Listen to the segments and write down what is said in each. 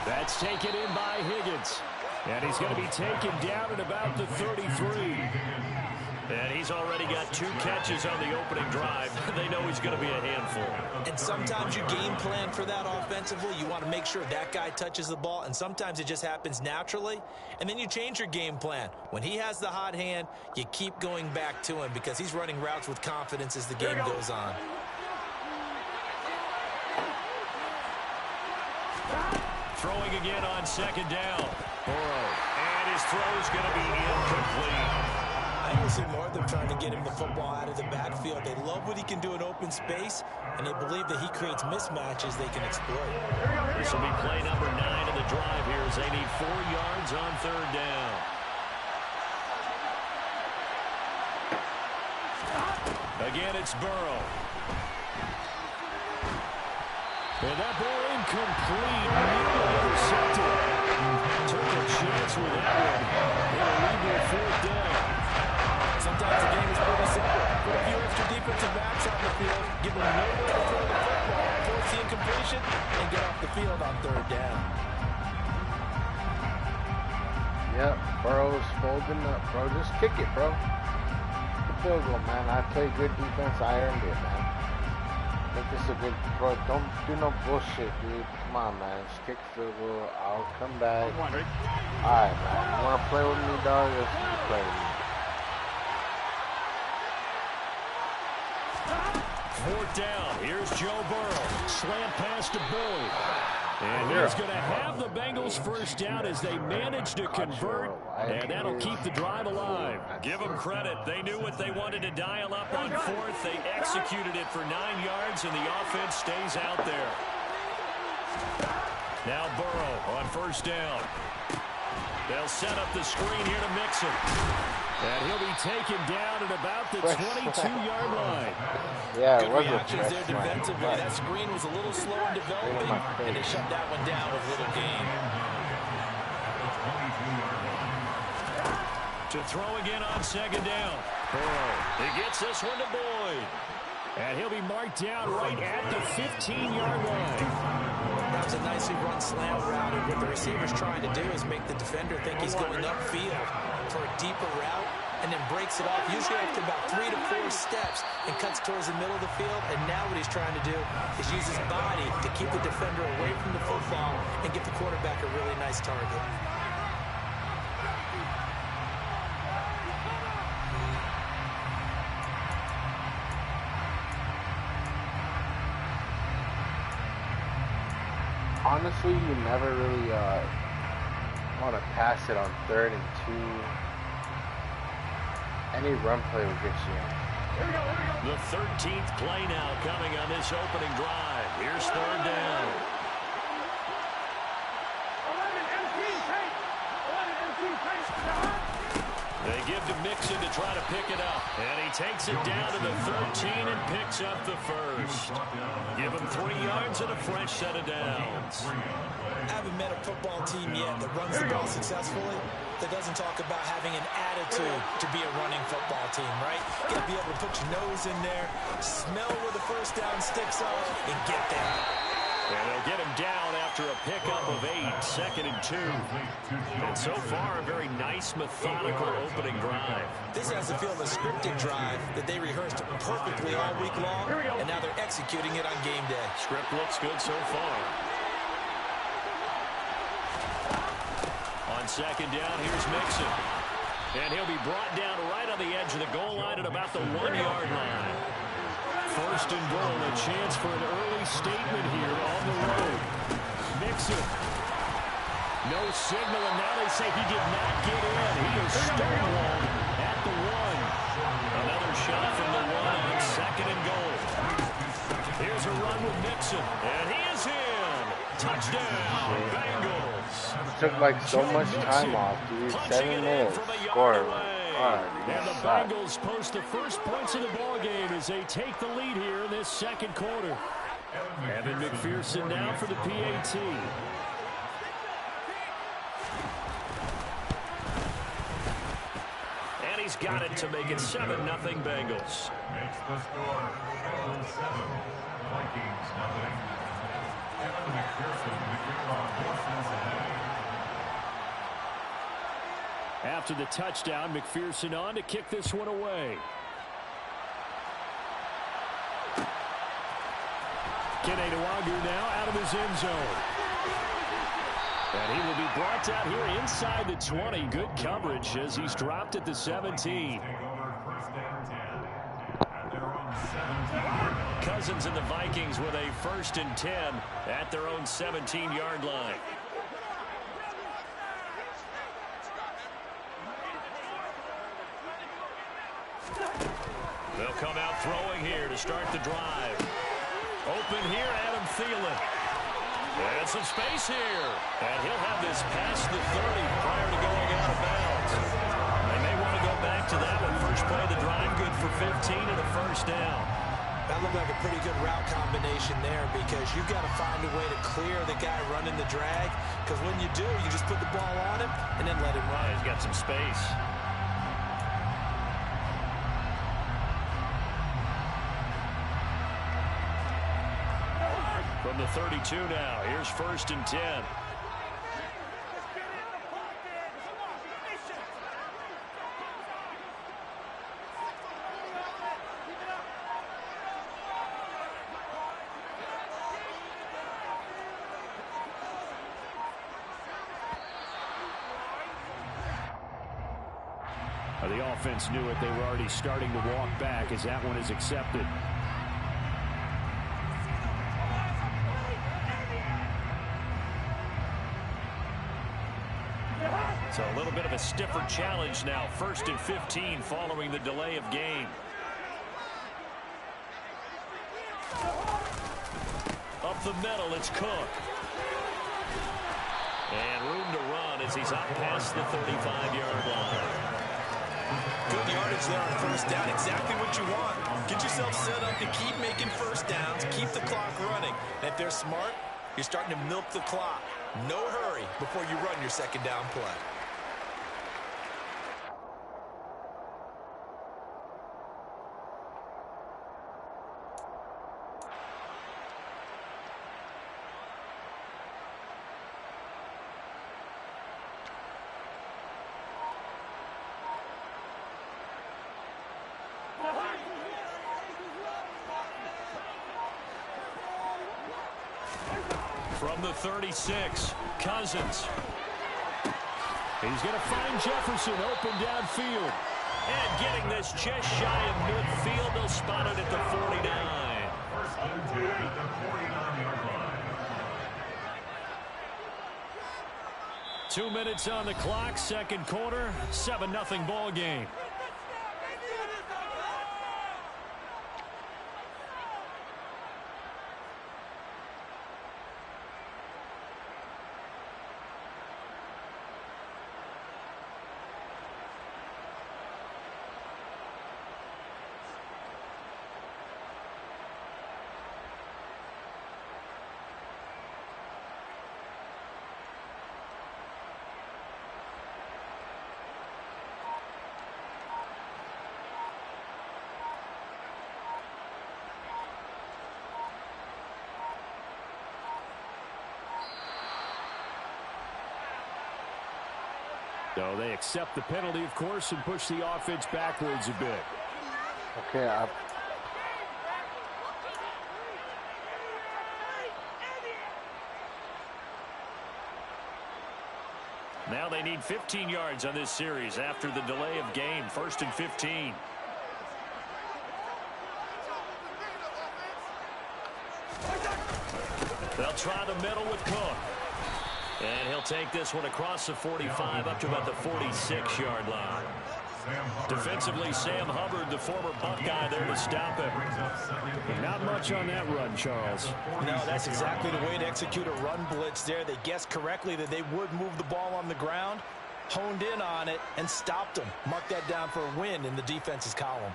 That's taken in by Higgins. And he's going to be taken down at about the 33. And he's already got 2 catches on the opening drive. They know he's going to be a handful. And sometimes you game plan for that offensively. You want to make sure that guy touches the ball, and sometimes it just happens naturally. And then you change your game plan. When he has the hot hand, you keep going back to him because he's running routes with confidence as the game goes on. Throwing again on second down. Burrow. And his throw's going to be incomplete. I will see more of them trying to get him the football out of the backfield. They love what he can do in open space, and they believe that he creates mismatches they can exploit. This will be play number 9 of the drive here as they need 4 yards on third down. Again, it's Burrow. And that ball incomplete. Nearly intercepted. Took a chance with that one. It'll lead to a 4th down. Sometimes the game is pretty simple. Put a few extra defensive backs on the field, give them nowhere to throw the football, force the incompletion, and get off the field on third down. Yep, Burrow's folding up, bro. Just kick it, bro. The field goal, man. I play good defense. I earned it, man. I think this is a good, bro. Don't do no bullshit, dude. Come on, man. Just kick field goal. I'll come back. Alright, man. You want to play with me, dog? Let's play with me. 4th down. Here's Joe Burrow. Slant pass to Boyd. And he's going to have the Bengals first down as they manage to convert. And that'll keep the drive alive. Give them credit. They knew what they wanted to dial up on 4th. They executed it for 9 yards, and the offense stays out there. Now Burrow on first down. They'll set up the screen here to Mixon. And he'll be taken down at about the 22-yard line. Yeah, good reactions there defensively. That screen was a little slow in developing, and they shut that one down with little gain. To throw again on second down. Burrow. He gets this one to Boyd. And he'll be marked down right at the 15-yard line. That was a nicely run slant route, and what the receiver's trying to do is make the defender think he's going upfield for a deeper route, and then breaks it off, usually after about 3 to 4 steps, and cuts towards the middle of the field. And now what he's trying to do is use his body to keep the defender away from the football and give the quarterback a really nice target. Honestly, you never really want to pass it on 3rd and 2. Any run play will get you. The 13th play now coming on this opening drive. Here's third down. They give to Mixon to try to pick it up. And he takes it down to the 13 and picks up the first. Give him 3 yards and a fresh set of downs. I haven't met a football team yet that runs the ball successfully that doesn't talk about having an attitude to be a running football team, right? You got to be able to put your nose in there, smell where the first down sticks are, and get there. And they'll get him down after a pickup of 8, 2nd and 2. And so far, a very nice, methodical opening drive. This has the feel of a scripted drive that they rehearsed perfectly all week long, and now they're executing it on game day. Script looks good so far. On second down, here's Mixon. And he'll be brought down right on the edge of the goal line at about the 1-yard line. First and goal, a chance for an early statement here on the road. Mixon. No signal, and now they say he did not get in. He is stonewalled at the 1. Another shot from the 1 on second and goal. Here's a run with Mixon, and he is in. Touchdown, Bengals. Took like so much time off, dude. 7 minutes. Score. And the Bengals post the first points of the ball game as they take the lead here in this second quarter. Evan McPherson now for the PAT. And he's got it to make it 7-0 Bengals. Makes the score 7, Vikings nothing. Evan McPherson with your After the touchdown, McPherson on to kick this one away. Kene Nwagu now out of his end zone. And he will be brought down here inside the 20. Good coverage as he's dropped at the 17. Cousins and the Vikings with a 1st and 10 at their own 17-yard line. They'll come out throwing here to start the drive. Open here, Adam Thielen. And some space here. And he'll have this past the 30 prior to going out of bounds. They may want to go back to that one. First play of the drive, good for 15 and a 1st down. That looked like a pretty good route combination there because you've got to find a way to clear the guy running the drag. Because when you do, you just put the ball on him and then let him run. He's got some space. From the 32 now, here's 1st and 10. The offense knew it. They were already starting to walk back as that one is accepted. So a little bit of a stiffer challenge now. 1st and 15 following the delay of game. Up the middle, it's Cook. And room to run as he's up past the 35-yard line. Good yardage there on 1st down. Exactly what you want. Get yourself set up to keep making 1st downs, keep the clock running. And if they're smart, you're starting to milk the clock. No hurry before you run your 2nd down play. From the 36, Cousins. He's going to find Jefferson open downfield. And getting this just shy of midfield. They'll spot it at the 49. 1st and 10 at the 49-yard line. 2 minutes on the clock, 2nd quarter, 7-0 ball game. So they accept the penalty, of course, and push the offense backwards a bit. Okay, Now they need 15 yards on this series after the delay of game. 1st and 15. They'll try the middle with Cook. And he'll take this one across the 45 up to about the 46-yard line. Defensively, Sam Hubbard, the former Buckeye, there to stop him. Not much on that run, Charles. No, that's exactly the way to execute a run blitz there. They guessed correctly that they would move the ball on the ground, honed in on it, and stopped them. Mark that down for a win in the defense's column.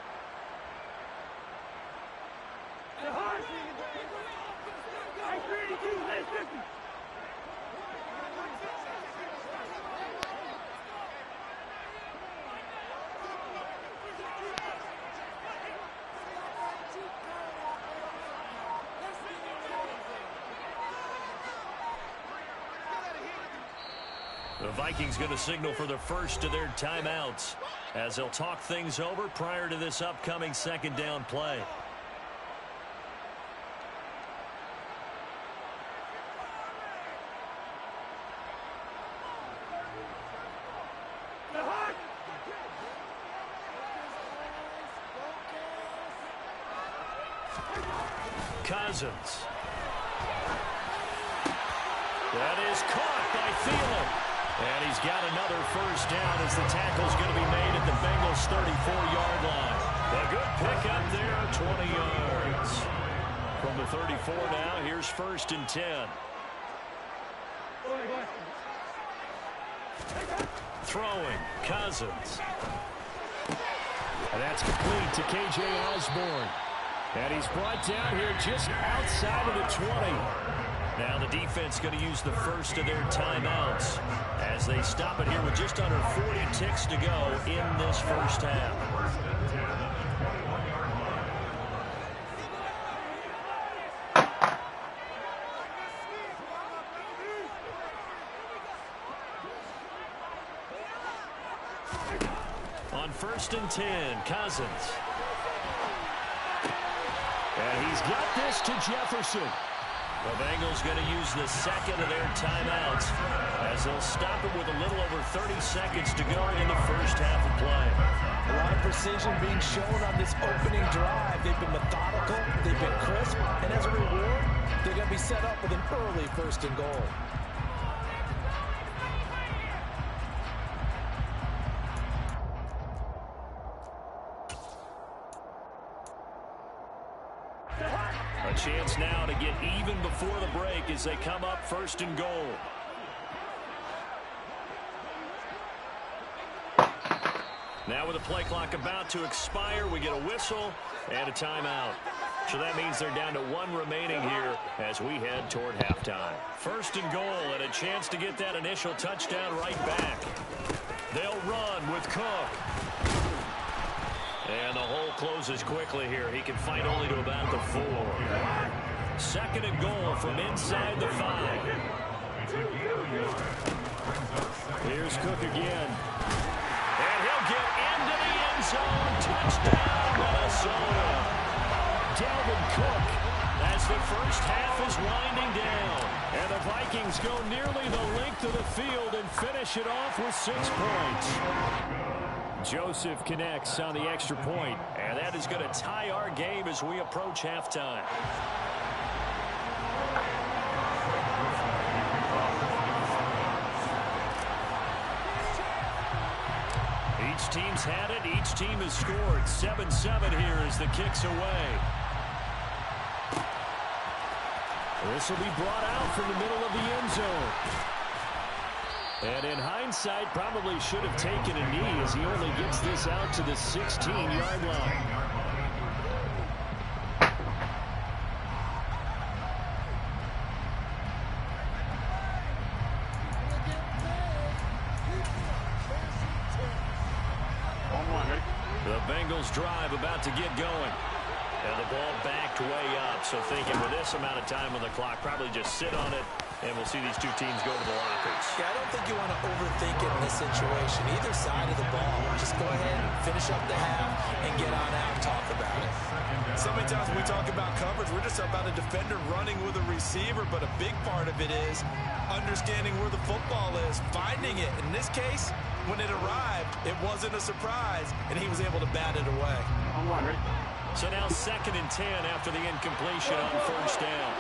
The Vikings going to signal for the first of their timeouts as they'll talk things over prior to this upcoming second down play. Cousins. That is caught by Thielen. And he's got another first down as the tackle's going to be made at the Bengals' 34-yard line. A good pickup there, 20 yards. From the 34 now, here's 1st and 10. Throwing, Cousins. And that's complete to K.J. Osborne. And he's brought down here just outside of the 20. Now the defense going to use the first of their timeouts as they stop it here with just under 40 ticks to go in this first half. On 1st and 10, Cousins. And he's got this to Jefferson. The Bengals going to use the second of their timeouts as they'll stop it with a little over 30 seconds to go in the first half of play. A lot of precision being shown on this opening drive. They've been methodical, they've been crisp, and as a reward, they're going to be set up with an early 1st and goal. A chance now to get even before the break as they come up 1st and goal. Now with the play clock about to expire, we get a whistle and a timeout. So that means they're down to 1 remaining here as we head toward halftime. 1st and goal and a chance to get that initial touchdown right back. They'll run with Cook. And the hole closes quickly here. He can fight only to about the 4. 2nd and goal from inside the 5. Here's Cook again. And he'll get into the end zone. Touchdown, Minnesota. Dalvin Cook as the first half is winding down. And the Vikings go nearly the length of the field and finish it off with 6 points. Joseph connects on the extra point, and that is going to tie our game as we approach halftime. Each team's had it. Each team has scored. 7-7 here as the kick's away. This will be brought out from the middle of the end zone. And in hindsight, probably should have taken a knee as he only gets this out to the 16-yard line. The Bengals drive about to get going. And the ball backed way up. So thinking with this amount of time on the clock, probably just sit on it. And we'll see these two teams go to the lockers. Yeah, I don't think you want to overthink it in this situation. Either side of the ball. Just go ahead, finish up the half, and get on out and talk about it. So many times when we talk about coverage, we're just about a defender running with a receiver, but a big part of it is understanding where the football is, finding it. In this case, when it arrived, it wasn't a surprise, and he was able to bat it away. So now 2nd and 10 after the incompletion on 1st down.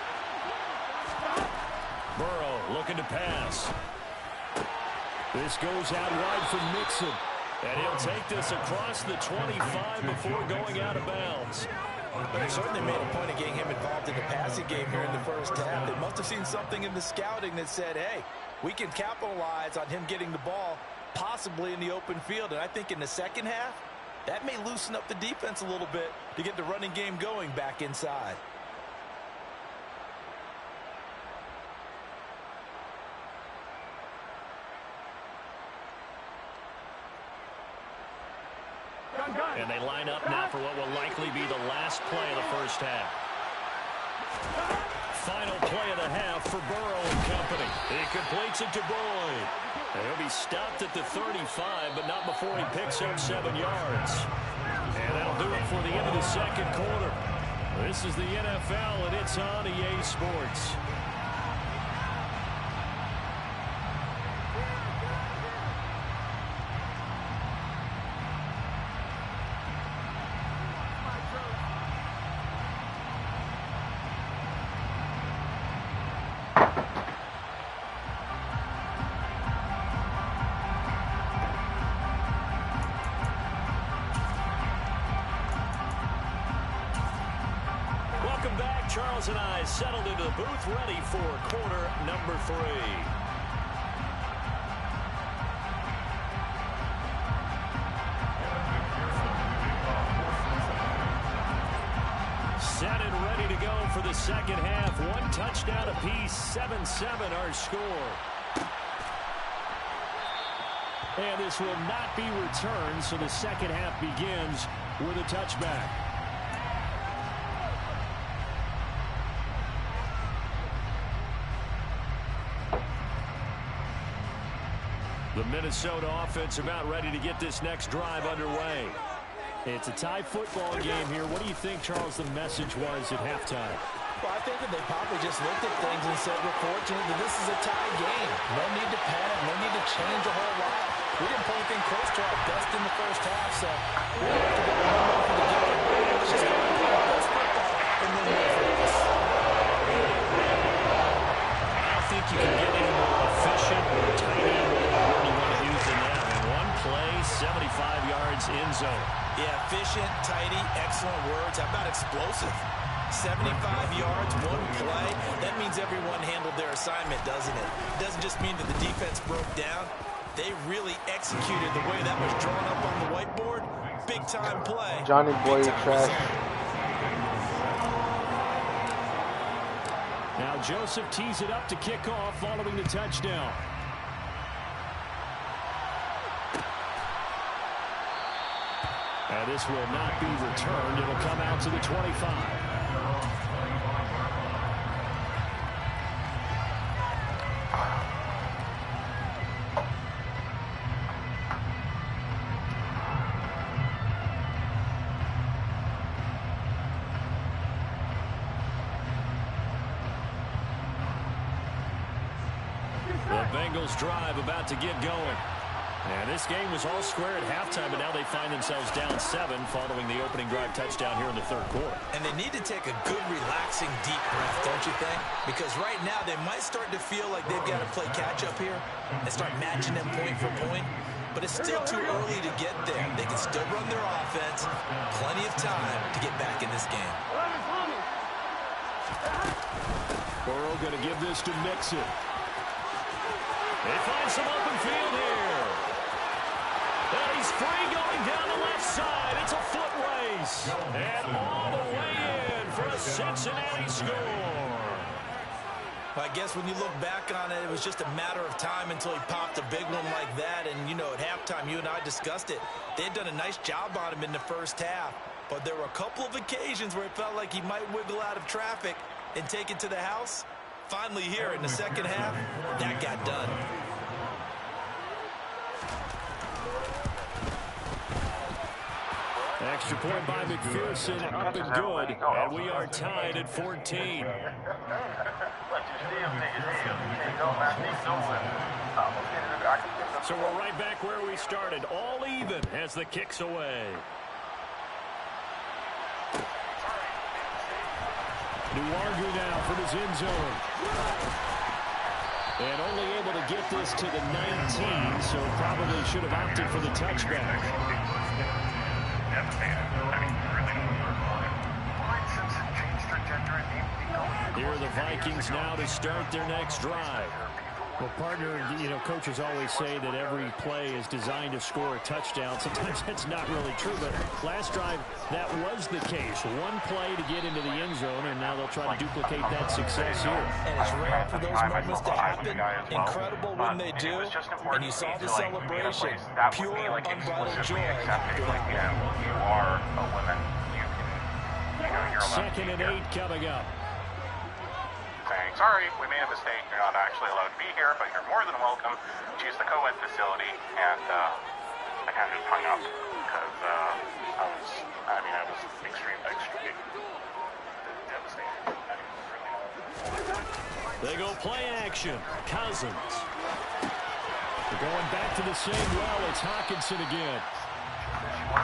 Burrow looking to pass. This goes out wide for Mixon. And he'll take this across the 25 before going out of bounds. They certainly made a point of getting him involved in the passing game here in the first half. They must have seen something in the scouting that said, hey, we can capitalize on him getting the ball possibly in the open field. And I think in the second half, that may loosen up the defense a little bit to get the running game going back inside. And they line up now for what will likely be the last play of the first half. Final play of the half for Burrow and company. He completes it to Boyd. And he'll be stopped at the 35, but not before he picks up 7 yards. And that'll do it for the end of the second quarter. This is the NFL, and it's on EA Sports. Welcome back. Charles and I settled into the booth, ready for quarter number 3. Set and ready to go for the second half. 1 touchdown apiece, 7-7 our score. And this will not be returned, so the second half begins with a touchback. The Minnesota offense about ready to get this next drive underway. It's a tie football game here. What do you think, Charles, the message was at halftime? Well, I think that they probably just looked at things and said, we're fortunate that this is a tie game. No need to panic. No need to change a whole lot. We didn't play anything close to our best in the first half, so we don't have to go one way for the game. Let's just go and play our best football and then wait for this. I don't think you can get any more efficient or tidy when you want to use the net. In one play, 75 yards in zone. Yeah, efficient, tidy, excellent words. How about explosive? 75 yards, 1 play. That means everyone handled their assignment, doesn't it? It doesn't just mean that the defense broke down. They really executed the way that was drawn up on the whiteboard. Big-time play. Johnny Boy, trash. Now Joseph tees it up to kick off following the touchdown. And this will not be returned. It'll come out to the 25. The Bengals drive about to get going. And this game was all square at halftime, but now they find themselves down 7 following the opening drive touchdown here in the third quarter. And they need to take a good, relaxing, deep breath, don't you think? Because right now they might start to feel like they've got to play catch-up here and start matching them point for point. But it's still too early to get there. They can still run their offense. Plenty of time to get back in this game. Burrow going to give this to Mixon. They find some open field here. And he's free going down the left side. It's a foot race. And all the way in for a Cincinnati score. I guess when you look back on it, it was just a matter of time until he popped a big one like that. And, you know, at halftime, you and I discussed it. They had done a nice job on him in the first half. But there were a couple of occasions where it felt like he might wiggle out of traffic and take it to the house. Finally here in the second half, that got done. Extra point by McPherson, up and good, and we are tied at 14. So we're right back where we started, all even as the kick's away. Nuargu now from his end zone. And only able to get this to the 19, so probably should have opted for the touchback. Here are the Vikings now to start their next drive. Well, partner, you know, coaches always say that every play is designed to score a touchdown. Sometimes that's not really true, but last drive, that was the case. One play to get into the end zone, and now they'll try to duplicate that success here. And it's rare for those moments to happen. Incredible when they do. And you saw the celebration. Pure, unbridled joy after that. You are a woman. You can, Second and 8 coming up. Thanks. sorry, we made a mistake. You're not actually allowed to be here, but you're more than welcome to use the co-ed facility. And I kind of just hung up because I was extremely devastated. They go play action. Cousins. They're going back to the same well. It's Hawkinson again.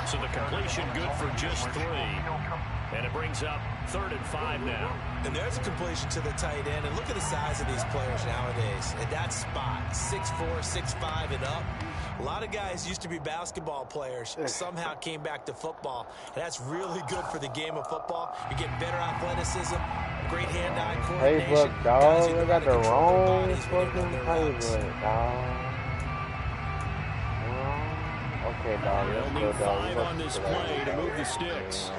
So the completion good for just 3. And it brings up 3rd and 5 now. And there's a completion to the tight end. And look at the size of these players nowadays. At that spot, 6'4", 6'5", and up. A lot of guys used to be basketball players. Somehow came back to football. And that's really good for the game of football. You get better athleticism, great hand-eye coordination. Playbook, dog. They got the wrong fucking playbook, dog. Okay, dog. They'll need 5 on this play to move the sticks.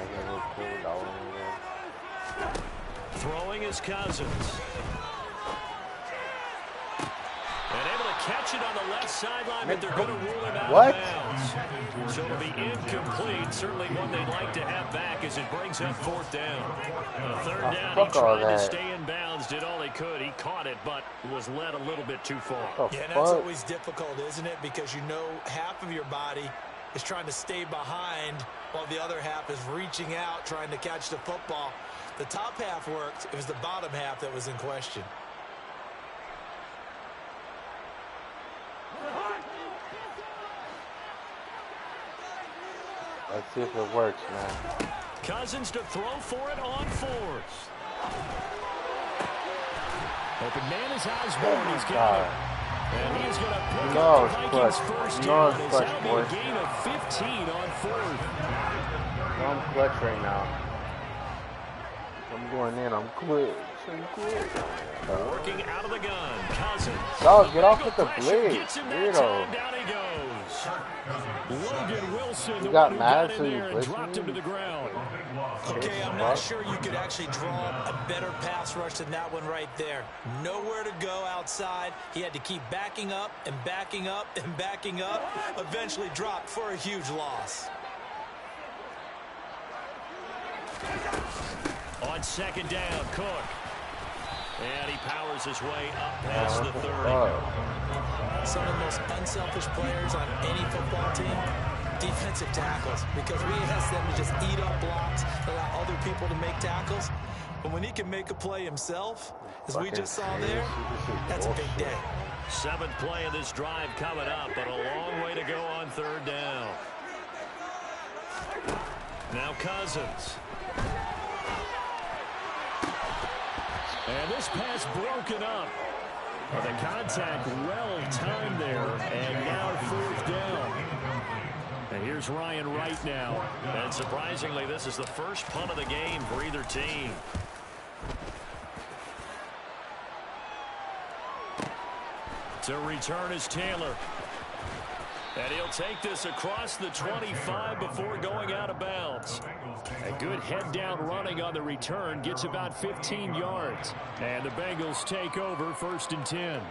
Throwing is Cousins. And able to catch it on the left sideline, but they're going to rule him out of bounds. So it'll be incomplete. Certainly one they'd like to have back as it brings up 4th down. 3rd down, he tried to stay in bounds, did all he could. He caught it, but was led a little bit too far. Yeah, and that's always difficult, isn't it? Because you know half of your body is trying to stay behind while the other half is reaching out, trying to catch the football. The top half worked. It was the bottom half that was in question. Let's see if it works, man. Cousins to throw for it on 4th. Open man is Osborne. He's got it. And he's going to pick up the Vikings' first down. It's now be a gain of 15 on 4th. I'm clutch right now. I'm going in. I'm clutch. Working out of the gun. Cousins. Dog, get off with the blitz. Down he goes. Logan Wilson, you got mad, so you dropped him to the ground. Okay, I'm not sure you could actually draw a better pass rush than that one right there. Nowhere to go outside. He had to keep backing up and backing up and backing up. Eventually dropped for a huge loss. On 2nd down, Cook. And he powers his way up past the 30. Some of the most unselfish players on any football team, defensive tackles, because we ask them to just eat up blocks, allow other people to make tackles. But when he can make a play himself, as we just saw there, that's a big day. 7th play of this drive coming up, but a long way to go on 3rd down. Now Cousins. And this pass broken up. Well, the contact well timed there, and now 4th down. And here's Ryan Wright now. And surprisingly, this is the first punt of the game for either team. To return is Taylor. And he'll take this across the 25 before going out of bounds. A good head-down running on the return gets about 15 yards. And the Bengals take over 1st and 10.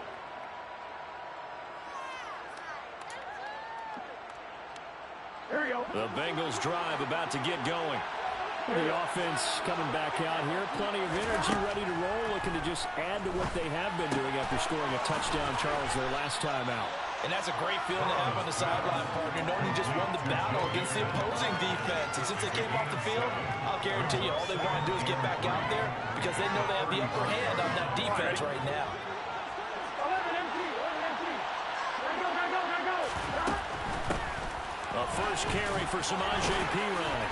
The Bengals drive about to get going. The offense coming back out here. Plenty of energy, ready to roll, looking to just add to what they have been doing after scoring a touchdown, Charles, their last time out. And that's a great feeling to have on the sideline, partner, knowing you just won the battle against the opposing defense. And since they came off the field, I'll guarantee you all they want to do is get back out there because they know they have the upper hand on that defense right now. A first carry for Samaje Perine.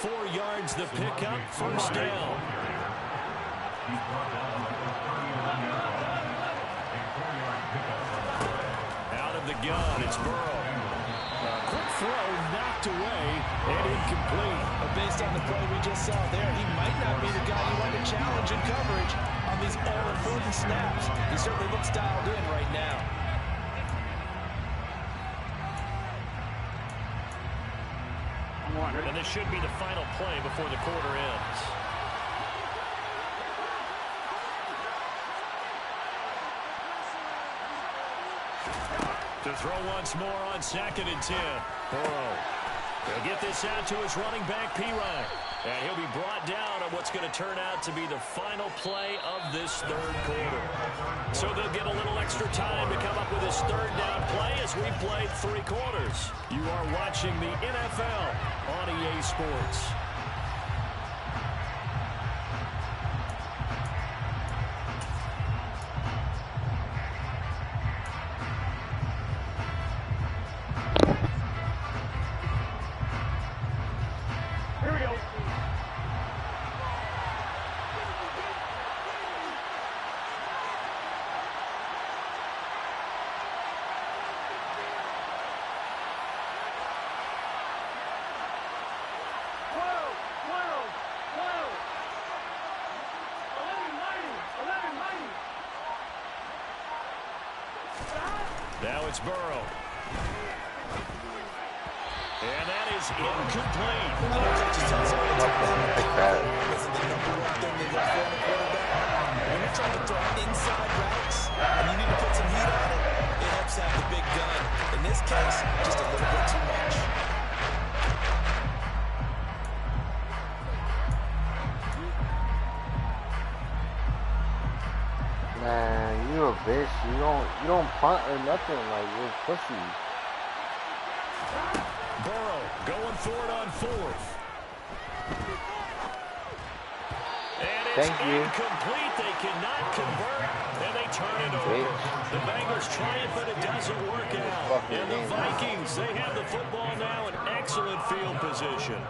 4 yards the pickup, 1st down. Out of the gun, it's Burrow. Quick throw, knocked away, and incomplete. But based on the play we just saw there, he might not be the guy you want to challenge in coverage on these all-important snaps. He certainly looks dialed in right now. And this should be the final play before the quarter ends. To throw once more on 2nd and 10. Burrow. He'll get this out to his running back, Perine. And he'll be brought down on what's going to turn out to be the final play of this third quarter. So they'll get a little extra time to come up with this third down play as we played 3 quarters. You are watching the NFL on EA Sports. Now it's Burrow. And that is incomplete. When you're trying to throw inside routes and you need to put some heat on it, it helps have the big gun. In this case, just a little bit too much. Man, you a bitch. You don't punt or nothing. Like, you're a pussy. Burrow going for it on 4th. And it's incomplete. They cannot convert, and they turn it over. The Bengals try it, but it doesn't work out. And the Vikings, they have the football now in excellent field position.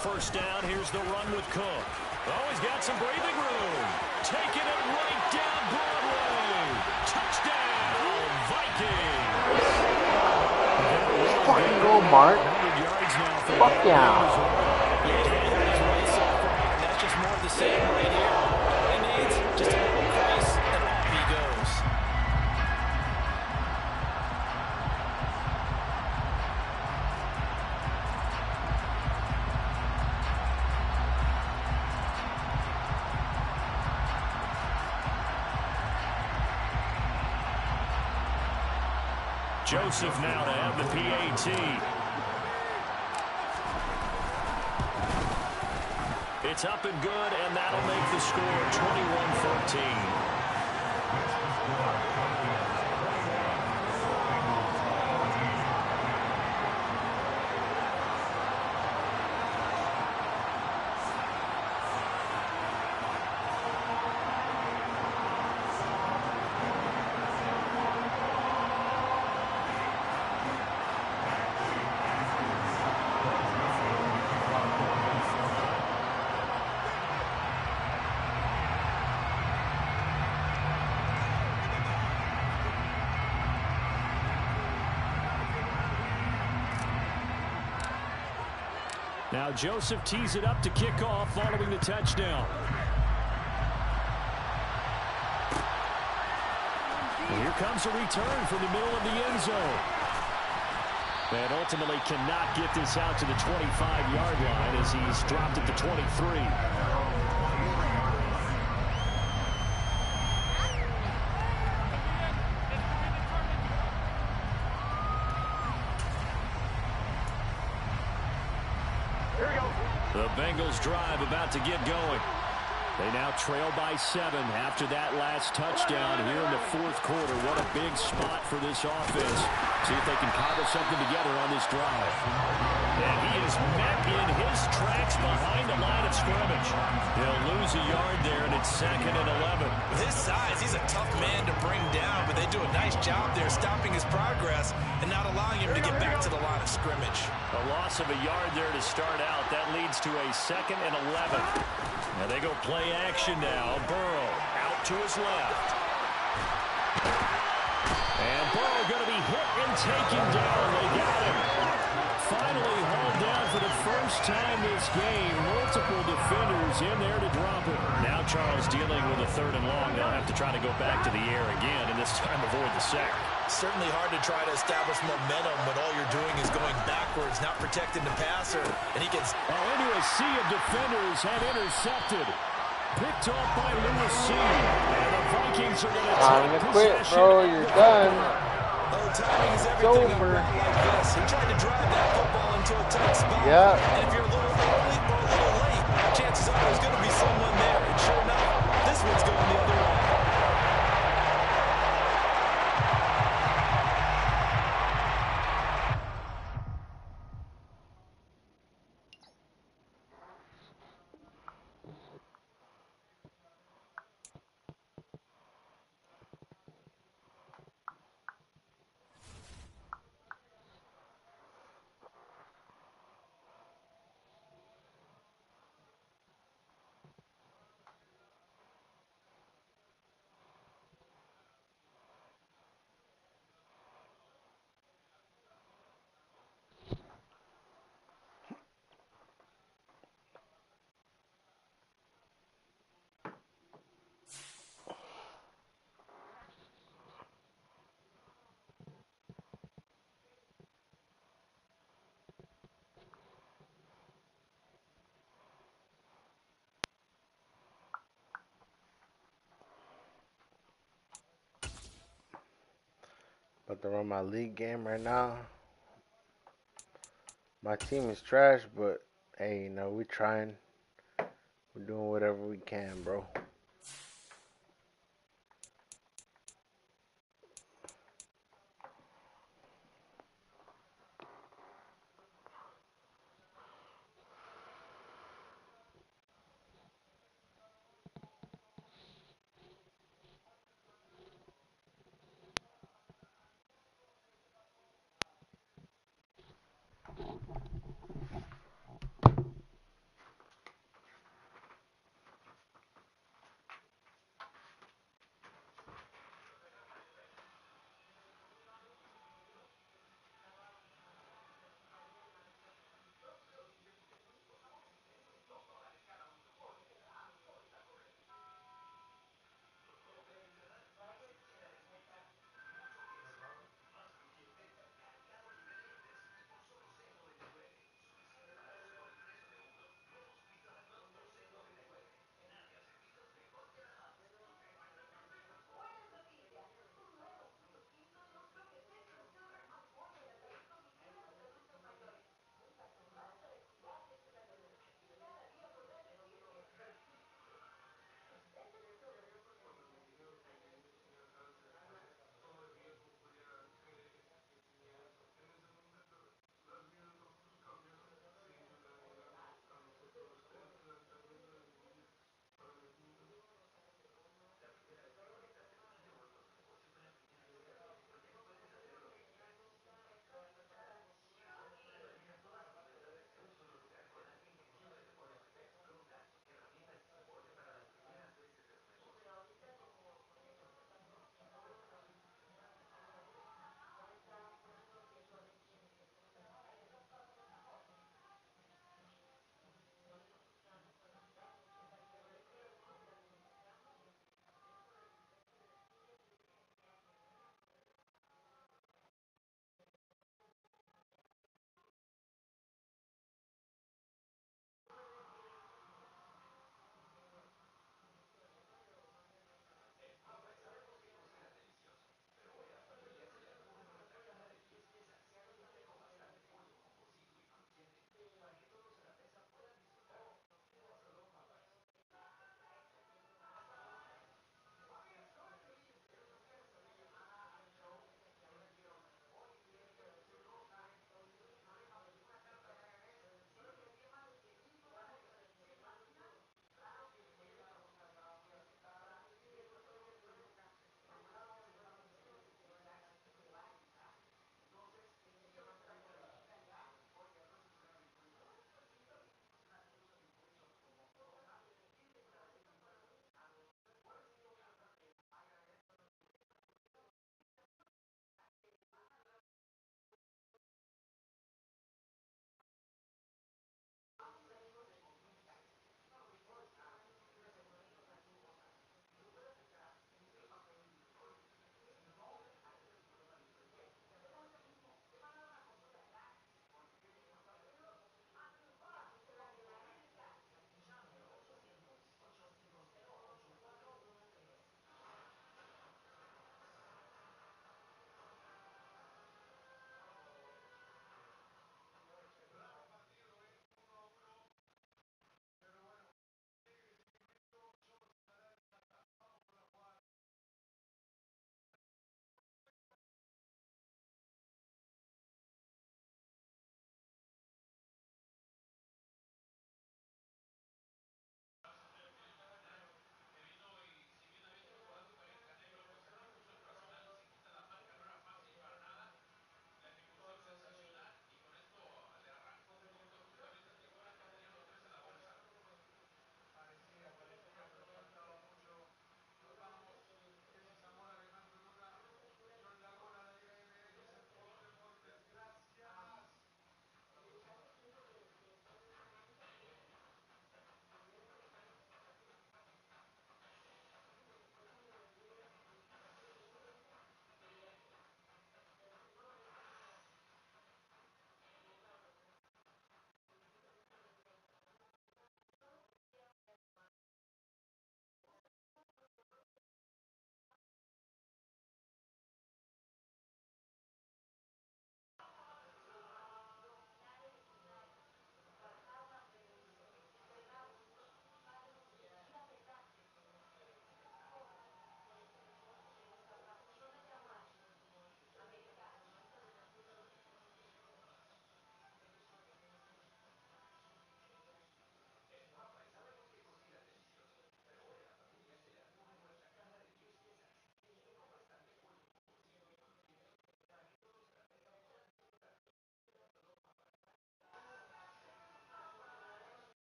First down, here's the run with Cook. Oh, he's got some breathing room. Taking it right down Broadway. Touchdown, Vikings. Fucking go, Mark. Fuck yeah. That's just more of the same right here. He needs just a little grace, and off he goes. Joseph now to have the PAT. It's up and good, and that'll make the score 21-14. Now Joseph tees it up to kick off following the touchdown. And here comes a return from the middle of the end zone. And ultimately cannot get this out to the 25-yard line as he's dropped at the 23. The Bengals drive about to get going. They now trail by 7 after that last touchdown here in the 4th quarter. What a big spot for this offense. See if they can cobble something together on this drive. And he is met in his tracks behind the line of scrimmage. He'll lose a yard there, and it's 2nd and 11. With his size, he's a tough man to bring down, but they do a nice job there stopping his progress and not allowing him to get back to the line of scrimmage. A loss of a yard there to start out. That leads to a 2nd and 11. Now they go play action now. Burrow out to his left. And Burrow going to be hit and taken down. They got him. Finally hauled down for the first time this game. Multiple defenders in there to drop it. Now Charles dealing with a 3rd and long. They'll have to try to go back to the air again, and this time avoid the sack. Certainly hard to try to establish momentum when all you're doing is going backwards, not protecting the passer. And he gets into a sea of defenders and intercepted. Picked off by Lewis C. And the Vikings are going to take quit, bro. You're done. Oh, timing is It's everything on a over. route like this. He tried to drive that football into a tight spot. Yeah. And if you're a little early or a little late, chances are there's going to be someone there. And sure enough, this one's going the other way. But they're on my league game right now. My team is trash, but hey, you know, we're trying. We're doing whatever we can, bro.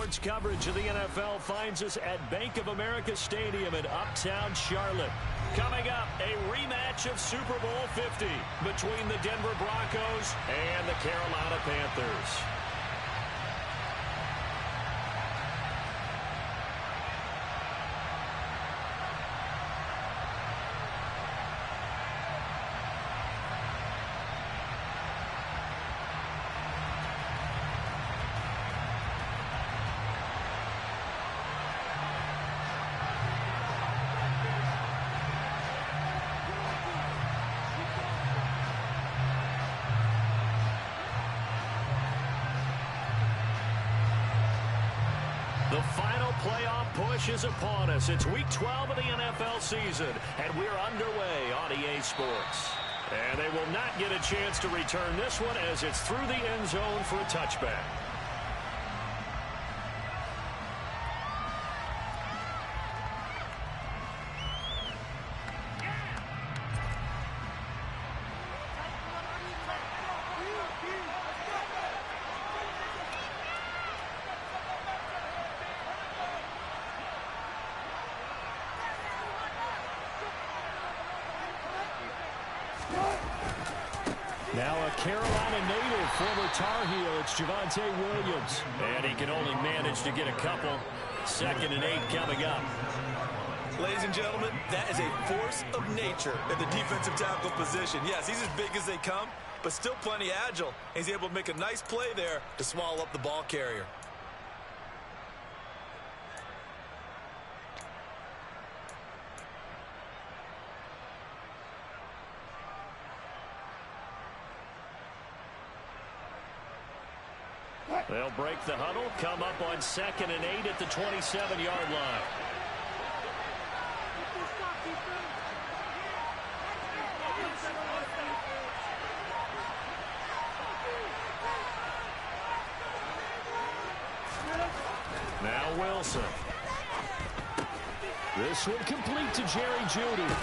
Sports coverage of the NFL finds us at Bank of America Stadium in Uptown Charlotte. Coming up, a rematch of Super Bowl 50 between the Denver Broncos and the Carolina Panthers. The final playoff push is upon us. It's week 12 of the NFL season, and we're underway on EA Sports. And they will not get a chance to return this one as it's through the end zone for a touchback. Now a Carolina native, former Tar Heel, it's Javonte Williams. And he can only manage to get a couple. 2nd and 8 coming up. Ladies and gentlemen, that is a force of nature in the defensive tackle position. Yes, he's as big as they come, but still plenty agile. He's able to make a nice play there to swallow up the ball carrier. They'll break the huddle, come up on 2nd and 8 at the 27-yard line. Now Wilson. This one complete to Jerry Jeudy.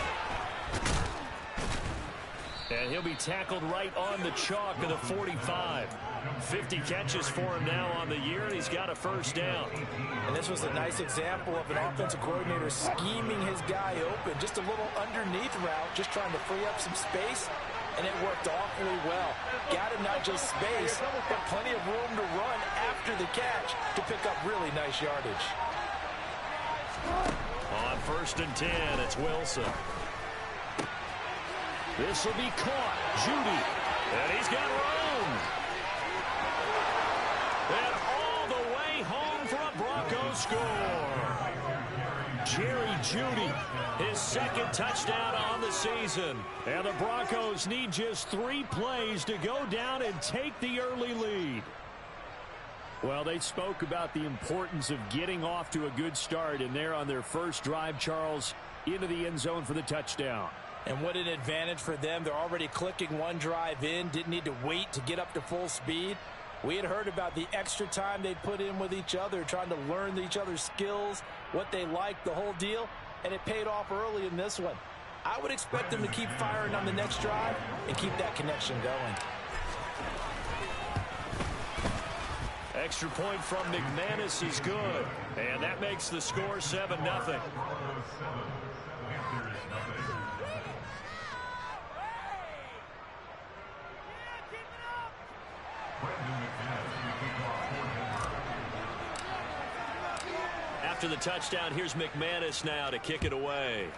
And he'll be tackled right on the chalk of the 45. 50 catches for him now on the year, and he's got a first down. And this was a nice example of an offensive coordinator scheming his guy open. Just a little underneath route, just trying to free up some space, and it worked awfully well. Got him not just space, but plenty of room to run after the catch to pick up really nice yardage. On 1st and 10, it's Wilson. This will be caught. Jeudy. And he's got room. And all the way home for a Broncos score. Jerry Jeudy, his 2nd touchdown on the season. And the Broncos need just 3 plays to go down and take the early lead. Well, they spoke about the importance of getting off to a good start, and they're on their first drive, Charles, into the end zone for the touchdown. And what an advantage for them. They're already clicking one drive in, didn't need to wait to get up to full speed. We had heard about the extra time they put in with each other, trying to learn each other's skills, what they like, the whole deal, and it paid off early in this one. I would expect them to keep firing on the next drive and keep that connection going. Extra point from McManus is good, and that makes the score 7-0. After the touchdown, here's McManus now to kick it away.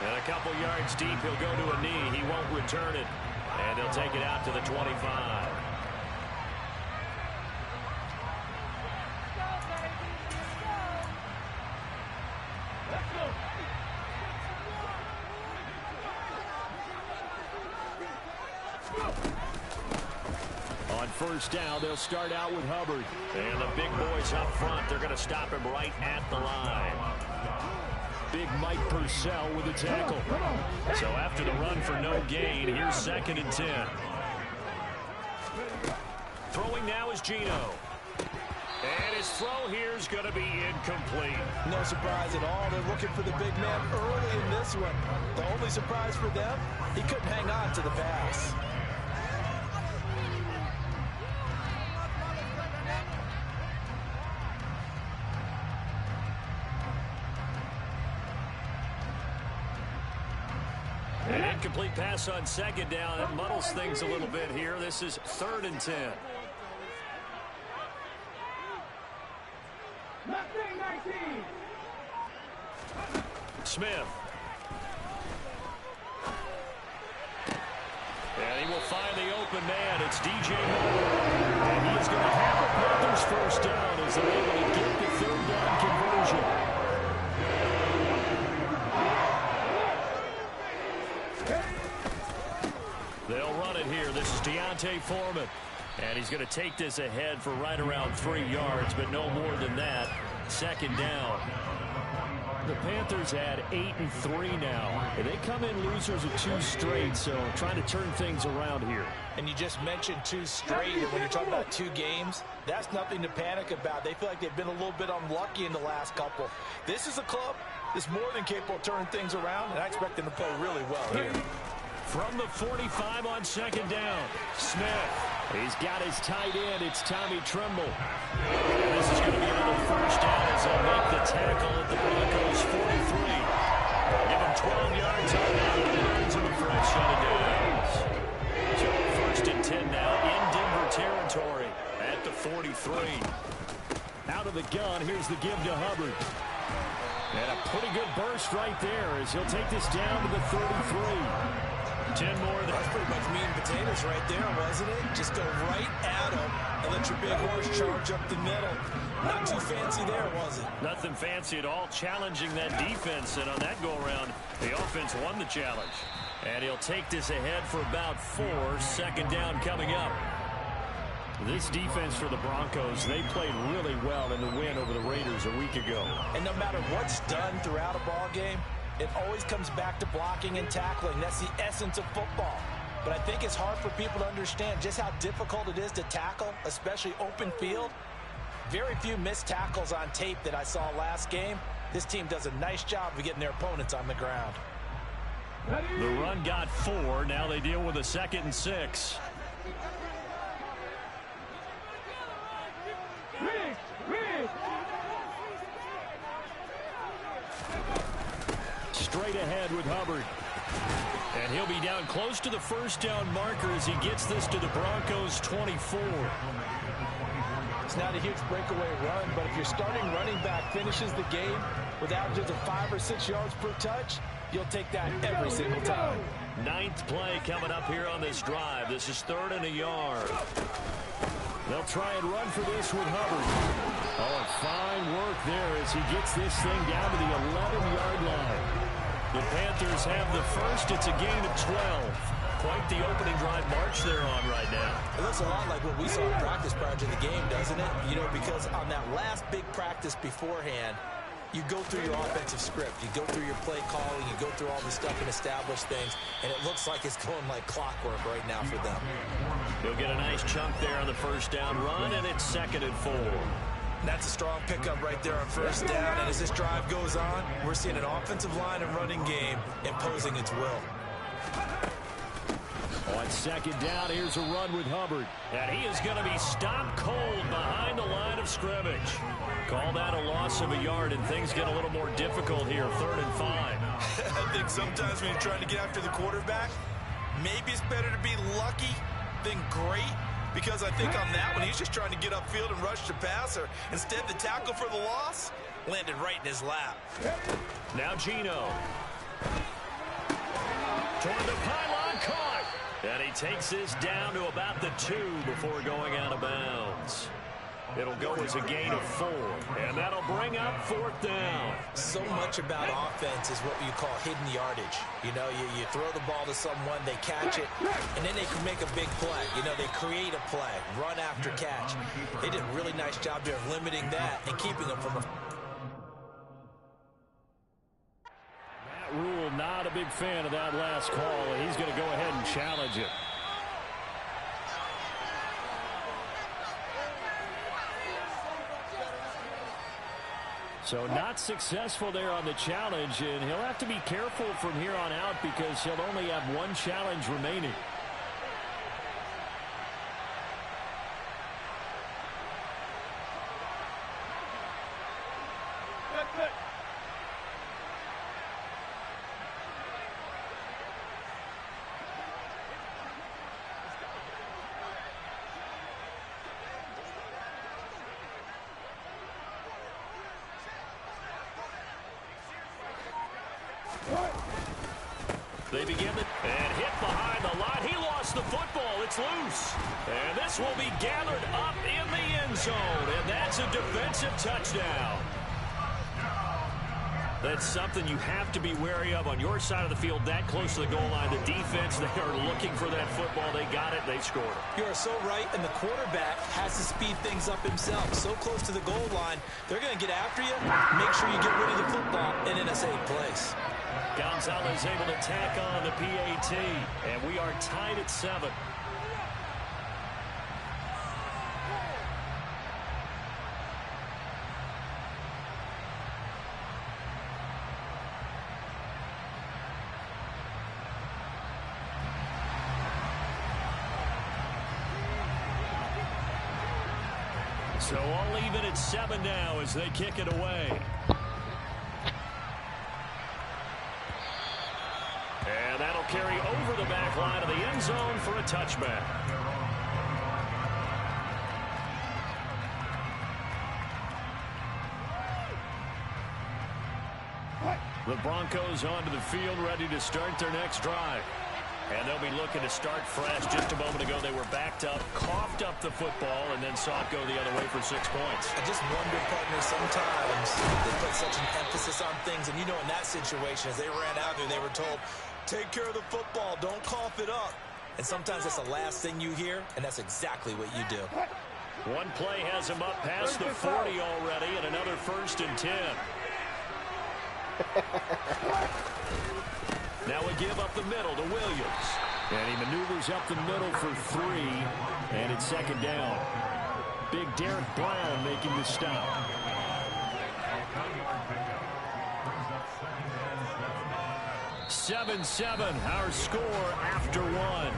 And a couple yards deep, he'll go to a knee. He won't return it. And he'll take it out to the 25. On 1st down, they'll start out with Hubbard. And the big boys up front, they're going to stop him right at the line. Big Mike Purcell with the tackle. So after the run for no gain, here's 2nd and 10. Throwing now is Geno. And his throw here is going to be incomplete. No surprise at all. They're looking for the big man early in this one. The only surprise for them, he couldn't hang on to the pass. An incomplete pass on second down. That muddles things a little bit here. This is 3rd and 10. Smith. And he will find the open man. It's DJ Moore. And he is going to have the Panthers first down as they're able to get the 3rd down conversion. They'll run it here. This is Deontay Foreman. And he's going to take this ahead for right around 3 yards, but no more than that. 2nd down. The Panthers had 8-3 now. And they come in losers of 2 straight, so trying to turn things around here. And you just mentioned 2 straight, and when you're talking about 2 games, that's nothing to panic about. They feel like they've been a little bit unlucky in the last couple. This is a club that's more than capable of turning things around, and I expect them to play really well here. From the 45 on 2nd down, Smith. He's got his tight end. It's Tommy Tremble. And this is going to be another first down as they'll make the tackle at the Broncos 43. Give him 12 yards on that. Burns him a fresh set of downs. So 1st and 10 now in Denver territory at the 43. Out of the gun, here's the give to Hubbard. And a pretty good burst right there as he'll take this down to the 33. 10 more. That's pretty much meat and potatoes right there, wasn't it? Just go right at him and let your big horse charge up the middle. Not too fancy there, was it? Nothing fancy at all, challenging that defense. And on that go-around, the offense won the challenge. And he'll take this ahead for about 4. 2nd down coming up. This defense for the Broncos, they played really well in the win over the Raiders a week ago. And no matter what's done throughout a ball game, it always comes back to blocking and tackling. That's the essence of football. But I think it's hard for people to understand just how difficult it is to tackle, especially open field. Very few missed tackles on tape that I saw last game. This team does a nice job of getting their opponents on the ground. The run got 4. Now they deal with a 2nd and 6. Straight ahead with Hubbard. And he'll be down close to the first down marker as he gets this to the Broncos 24. It's not a huge breakaway run, but if your starting running back finishes the game with averages of 5 or 6 yards per touch, you'll take that every single time. 9th play coming up here on this drive. This is 3rd and a yard. They'll try and run for this with Hubbard. Oh, fine work there as he gets this thing down to the 11-yard line. The Panthers have the first. It's a gain of 12. Quite the opening drive march they're on right now. It looks a lot like what we saw in practice prior to the game, doesn't it? You know, because on that last big practice beforehand, you go through your offensive script. You go through your play calling. You go through all the stuff and establish things. And it looks like it's going like clockwork right now for them. He'll get a nice chunk there on the first down run, and it's 2nd and 4. That's a strong pickup right there on first down. And as this drive goes on, we're seeing an offensive line and running game imposing its will. On 2nd down, here's a run with Hubbard. And he is going to be stopped cold behind the line of scrimmage. Call that a loss of a yard, and things get a little more difficult here, 3rd and 5. I think sometimes when you're trying to get after the quarterback, maybe it's better to be lucky than great. Because I think on that one, he's just trying to get upfield and rush the passer. Instead, the tackle for the loss landed right in his lap. Now Gino. Toward the pylon, caught. And he takes this down to about the 2 before going out of bounds. It'll go as a gain of 4. And that'll bring up 4th down. So much about offense is what you call hidden yardage. You know, you throw the ball to someone, they catch it, and then they can make a big play. You know, they create a play, run after catch. They did a really nice job there of limiting that and keeping them from a... Matt Rule not a big fan of that last call, and he's going to go ahead and challenge it. So not successful there on the challenge, and he'll have to be careful from here on out because he'll only have 1 challenge remaining. They begin and hit behind the line. He lost the football. It's loose. And this will be gathered up in the end zone. And that's a defensive touchdown. That's something you have to be wary of on your side of the field, that close to the goal line. The defense, they are looking for that football. They got it. They scored it. You are so right, and the quarterback has to speed things up himself. So close to the goal line, they're going to get after you. Make sure you get rid of the football and in a safe place. Gonzalez able to tack on the PAT, and we are tied at 7. So all even at 7 now as they kick it away. And that'll carry over the back line of the end zone for a touchback. The Broncos onto the field, ready to start their next drive. And they'll be looking to start fresh. Just a moment ago, they were backed up, coughed up the football, and then saw it go the other way for 6 points. I just wonder, partner, sometimes they put such an emphasis on things. And, you know, in that situation, as they ran out there, they were told, take care of the football, don't cough it up. And sometimes that's the last thing you hear, and that's exactly what you do. One play has him up past the 40 already, and another 1st and 10. Now we give up the middle to Williams. And he maneuvers up the middle for 3. And it's 2nd down. Big Derek Brown making the stop. 7-7, our score after 1.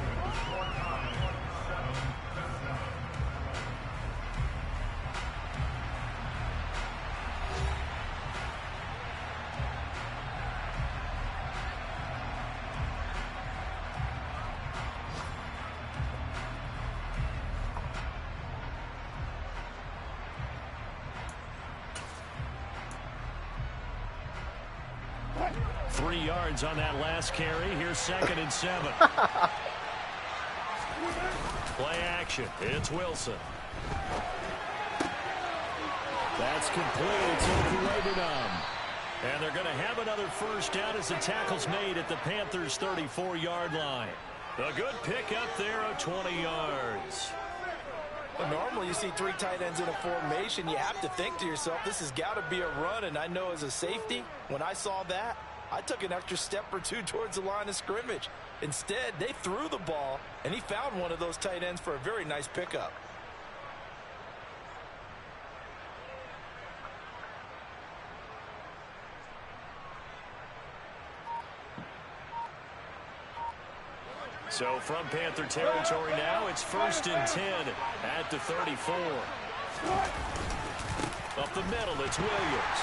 On that last carry. Here's 2nd and 7. Play action. It's Wilson. That's complete. It's overrated on. And they're going to have another 1st down as the tackle's made at the Panthers' 34-yard line. A good pick up there of 20 yards. Well, normally you see 3 tight ends in a formation. You have to think to yourself, this has got to be a run. And I know as a safety, when I saw that, I took an extra step or 2 towards the line of scrimmage. Instead, they threw the ball, and he found one of those tight ends for a very nice pickup. So from Panther territory now, it's 1st and 10 at the 34. Up the middle, it's Williams.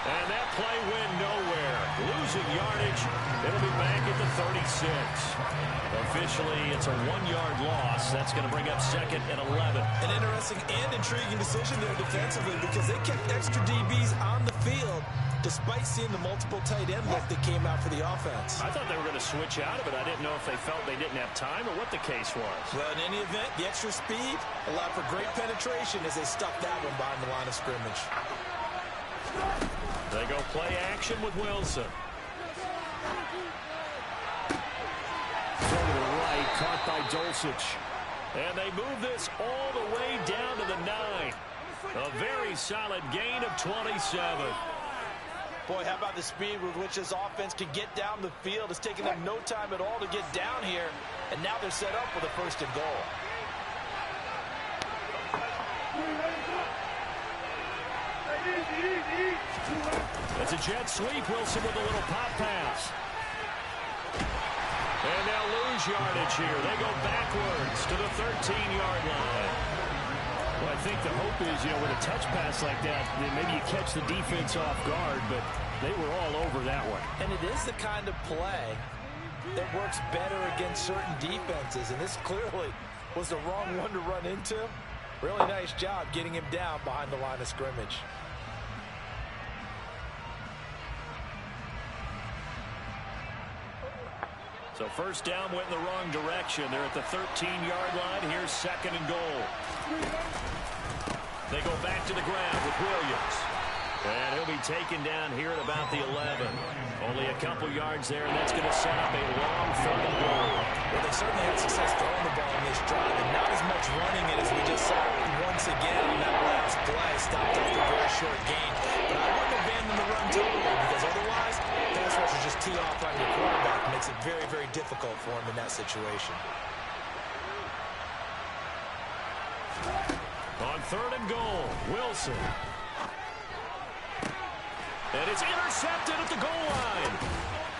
And that play went nowhere. Losing yardage. It'll be back at the 36. Officially, it's a 1-yard loss. That's going to bring up 2nd and 11. An interesting and intriguing decision there defensively because they kept extra DBs on the field despite seeing the multiple tight end look that came out for the offense. I thought they were going to switch out of it. I didn't know if they felt they didn't have time or what the case was. Well, in any event, the extra speed allowed for great penetration as they stuffed that one behind the line of scrimmage. They go play action with Wilson. Throw to the right, caught by Dulcich. And they move this all the way down to the 9. A very solid gain of 27. Boy, how about the speed with which this offense can get down the field? It's taken them no time at all to get down here. And now they're set up with a 1st and goal. It's a jet sweep. Wilson with a little pop pass. And they'll lose yardage here. They go backwards to the 13-yard line. Well, I think the hope is, with a touch pass like that, maybe you catch the defense off guard, but they were all over that one. And it is the kind of play that works better against certain defenses, and this clearly was the wrong one to run into. Really nice job getting him down behind the line of scrimmage. So first down went in the wrong direction. They're at the 13-yard line. Here's second and goal. They go back to the ground with Williams. And he'll be taken down here at about the 11. Only a couple yards there, and that's going to set up a long third and goal. Well, they certainly had success throwing the ball in this drive, and not as much running it as we just saw once again on that last play. Stopped after a very short gain. But I wouldn't abandon the run totally, because otherwise, pass rush is just tee off on your quarterback. It makes it very, very difficult for him in that situation. On third and goal, Wilson. And it's intercepted at the goal line.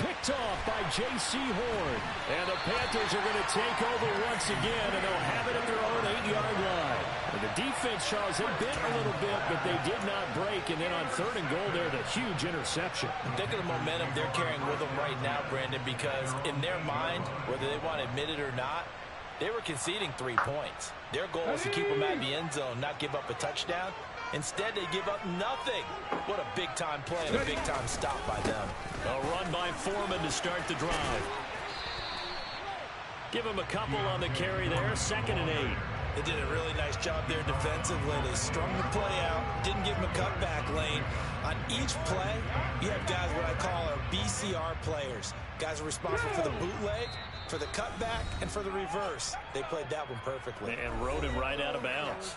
Picked off by J.C. Horn. And the Panthers are going to take over once again, and they'll have it at their own 8-yard line. And the defense, Charles, they bit a little bit, but they did not break. And then on third and goal there, the huge interception. Think of the momentum they're carrying with them right now, Brandon, because in their mind, whether they want to admit it or not, they were conceding 3 points. Their goal was to keep them at the end zone, not give up a touchdown. Instead, they give up nothing. What a big-time play and a big-time stop by them. A run by Foreman to start the drive. Give him a couple on the carry there. Second and 8. They did a really nice job there defensively. They strung the play out, didn't give him a cutback lane. On each play, you have guys what I call our BCR players. Guys are responsible for the bootleg, for the cutback, and for the reverse. They played that one perfectly. And rode him right out of bounds.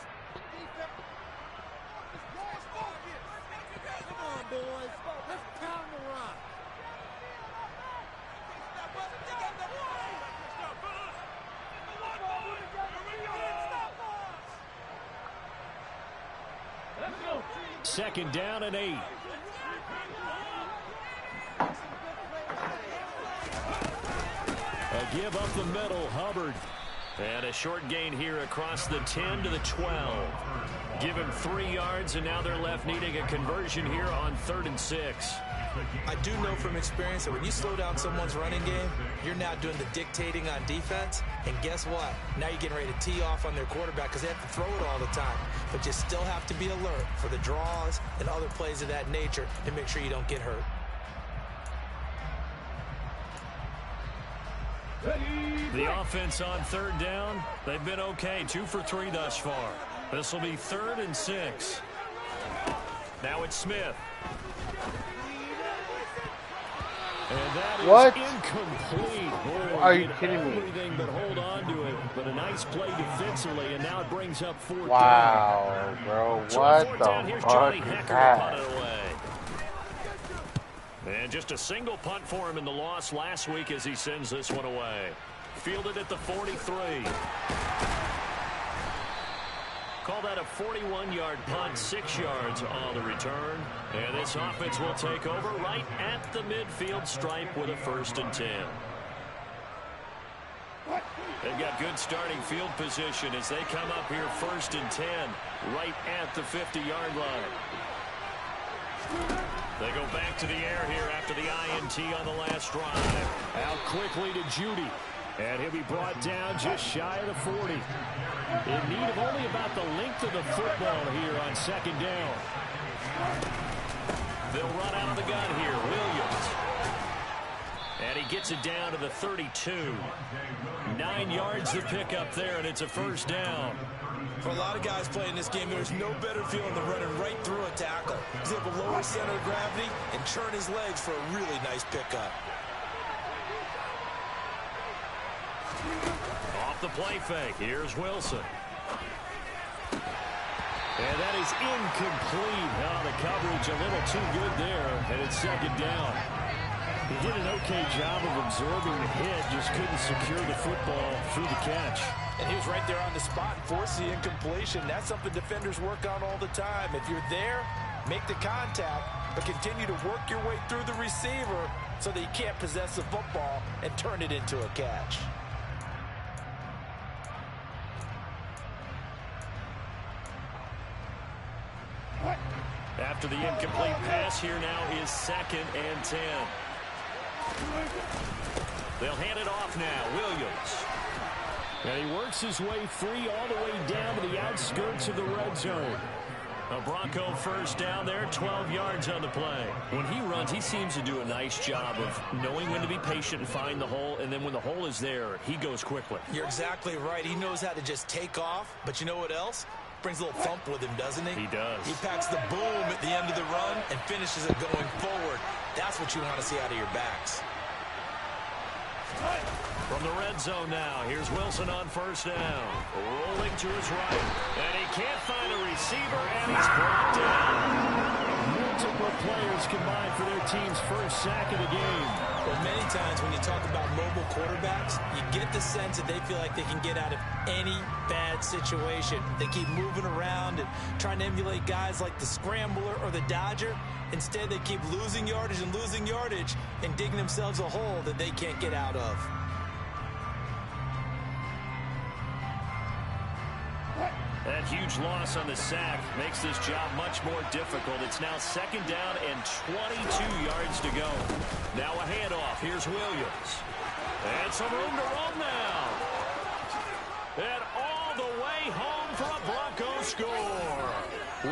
Boys, let's pound the rock. Second down and 8. A give up the middle, Hubbard. And a short gain here across the 10 to the 12. Give him 3 yards, and now they're left needing a conversion here on 3rd and 6. I do know from experience that when you slow down someone's running game, you're now doing the dictating on defense. And guess what? Now you're getting ready to tee off on their quarterback because they have to throw it all the time. But you still have to be alert for the draws and other plays of that nature to make sure you don't get hurt. The offense on 3rd down, they've been okay. 2 for 3 thus far. This will be 3rd and 6. Now it's Smith. And that is incomplete. Boy, are you kidding me? Everything but hold on to it. But a nice play defensively, and now it brings up 4th wow, down. bro. So what 4th the down, here's fuck Johnny is Hecker that? to punt it away. And just a single punt for him in the loss last week as he sends this one away. Fielded at the 43. Call that a 41-yard punt, 6 yards on the return. And this offense will take over right at the midfield stripe with a 1st and 10. They've got good starting field position as they come up here 1st and 10 right at the 50-yard line. They go back to the air here after the INT on the last drive. Out quickly to Judy. And he'll be brought down just shy of the 40. In need of only about the length of the football here on 2nd down. They'll run out of the gun here. Williams. And he gets it down to the 32. 9 yards to pick up there, and it's a 1st down. For a lot of guys playing this game, there's no better feeling than running right through a tackle. He's able to lower center of gravity and churn his legs for a really nice pickup. Off the play fake. Here's Wilson. And that is incomplete. Oh, the coverage a little too good there, and it's 2nd down. He did an okay job of absorbing the hit, just couldn't secure the football through the catch. And he was right there on the spot and forced the incompletion. That's something defenders work on all the time. If you're there, make the contact, but continue to work your way through the receiver so that you can't possess the football and turn it into a catch. After the incomplete pass, here now is 2nd and 10. They'll hand it off now. Williams. And he works his way free all the way down to the outskirts of the red zone. A Bronco first down there, 12 yards on the play. When he runs, he seems to do a nice job of knowing when to be patient and find the hole, and then when the hole is there, he goes quickly. You're exactly right. He knows how to just take off, but you know what else? Brings a little thump with him, doesn't he? He does. He packs the boom at the end of the run and finishes it going forward. That's what you want to see out of your backs. From the red zone now, here's Wilson on first down. Rolling to his right, and he can't find a receiver, and he's brought down. Multiple players combined for their team's first sack of the game. Well, many times when you talk about mobile quarterbacks, you get the sense that they feel like they can get out of any bad situation. They keep moving around and trying to emulate guys like the Scrambler or the Dodger. Instead, they keep losing yardage and digging themselves a hole that they can't get out of. That huge loss on the sack makes this job much more difficult. It's now second down and 22 yards to go. Now a handoff. Here's Williams. And some room to run now. And all the way home for a Broncos score.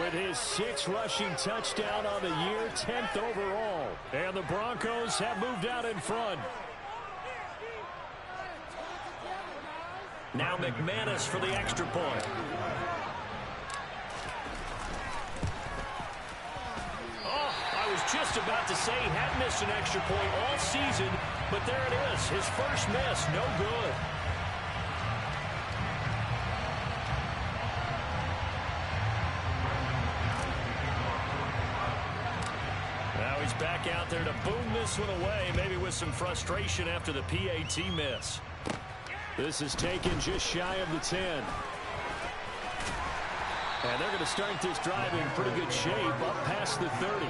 With his 6th rushing touchdown on the year, 10th overall. And the Broncos have moved out in front. Now McManus for the extra point. I was just about to say he hadn't missed an extra point all season, but there it is. His first miss, no good. Now he's back out there to boom this one away, maybe with some frustration after the PAT miss. This is taken just shy of the 10. And they're going to start this drive in pretty good shape up past the 30.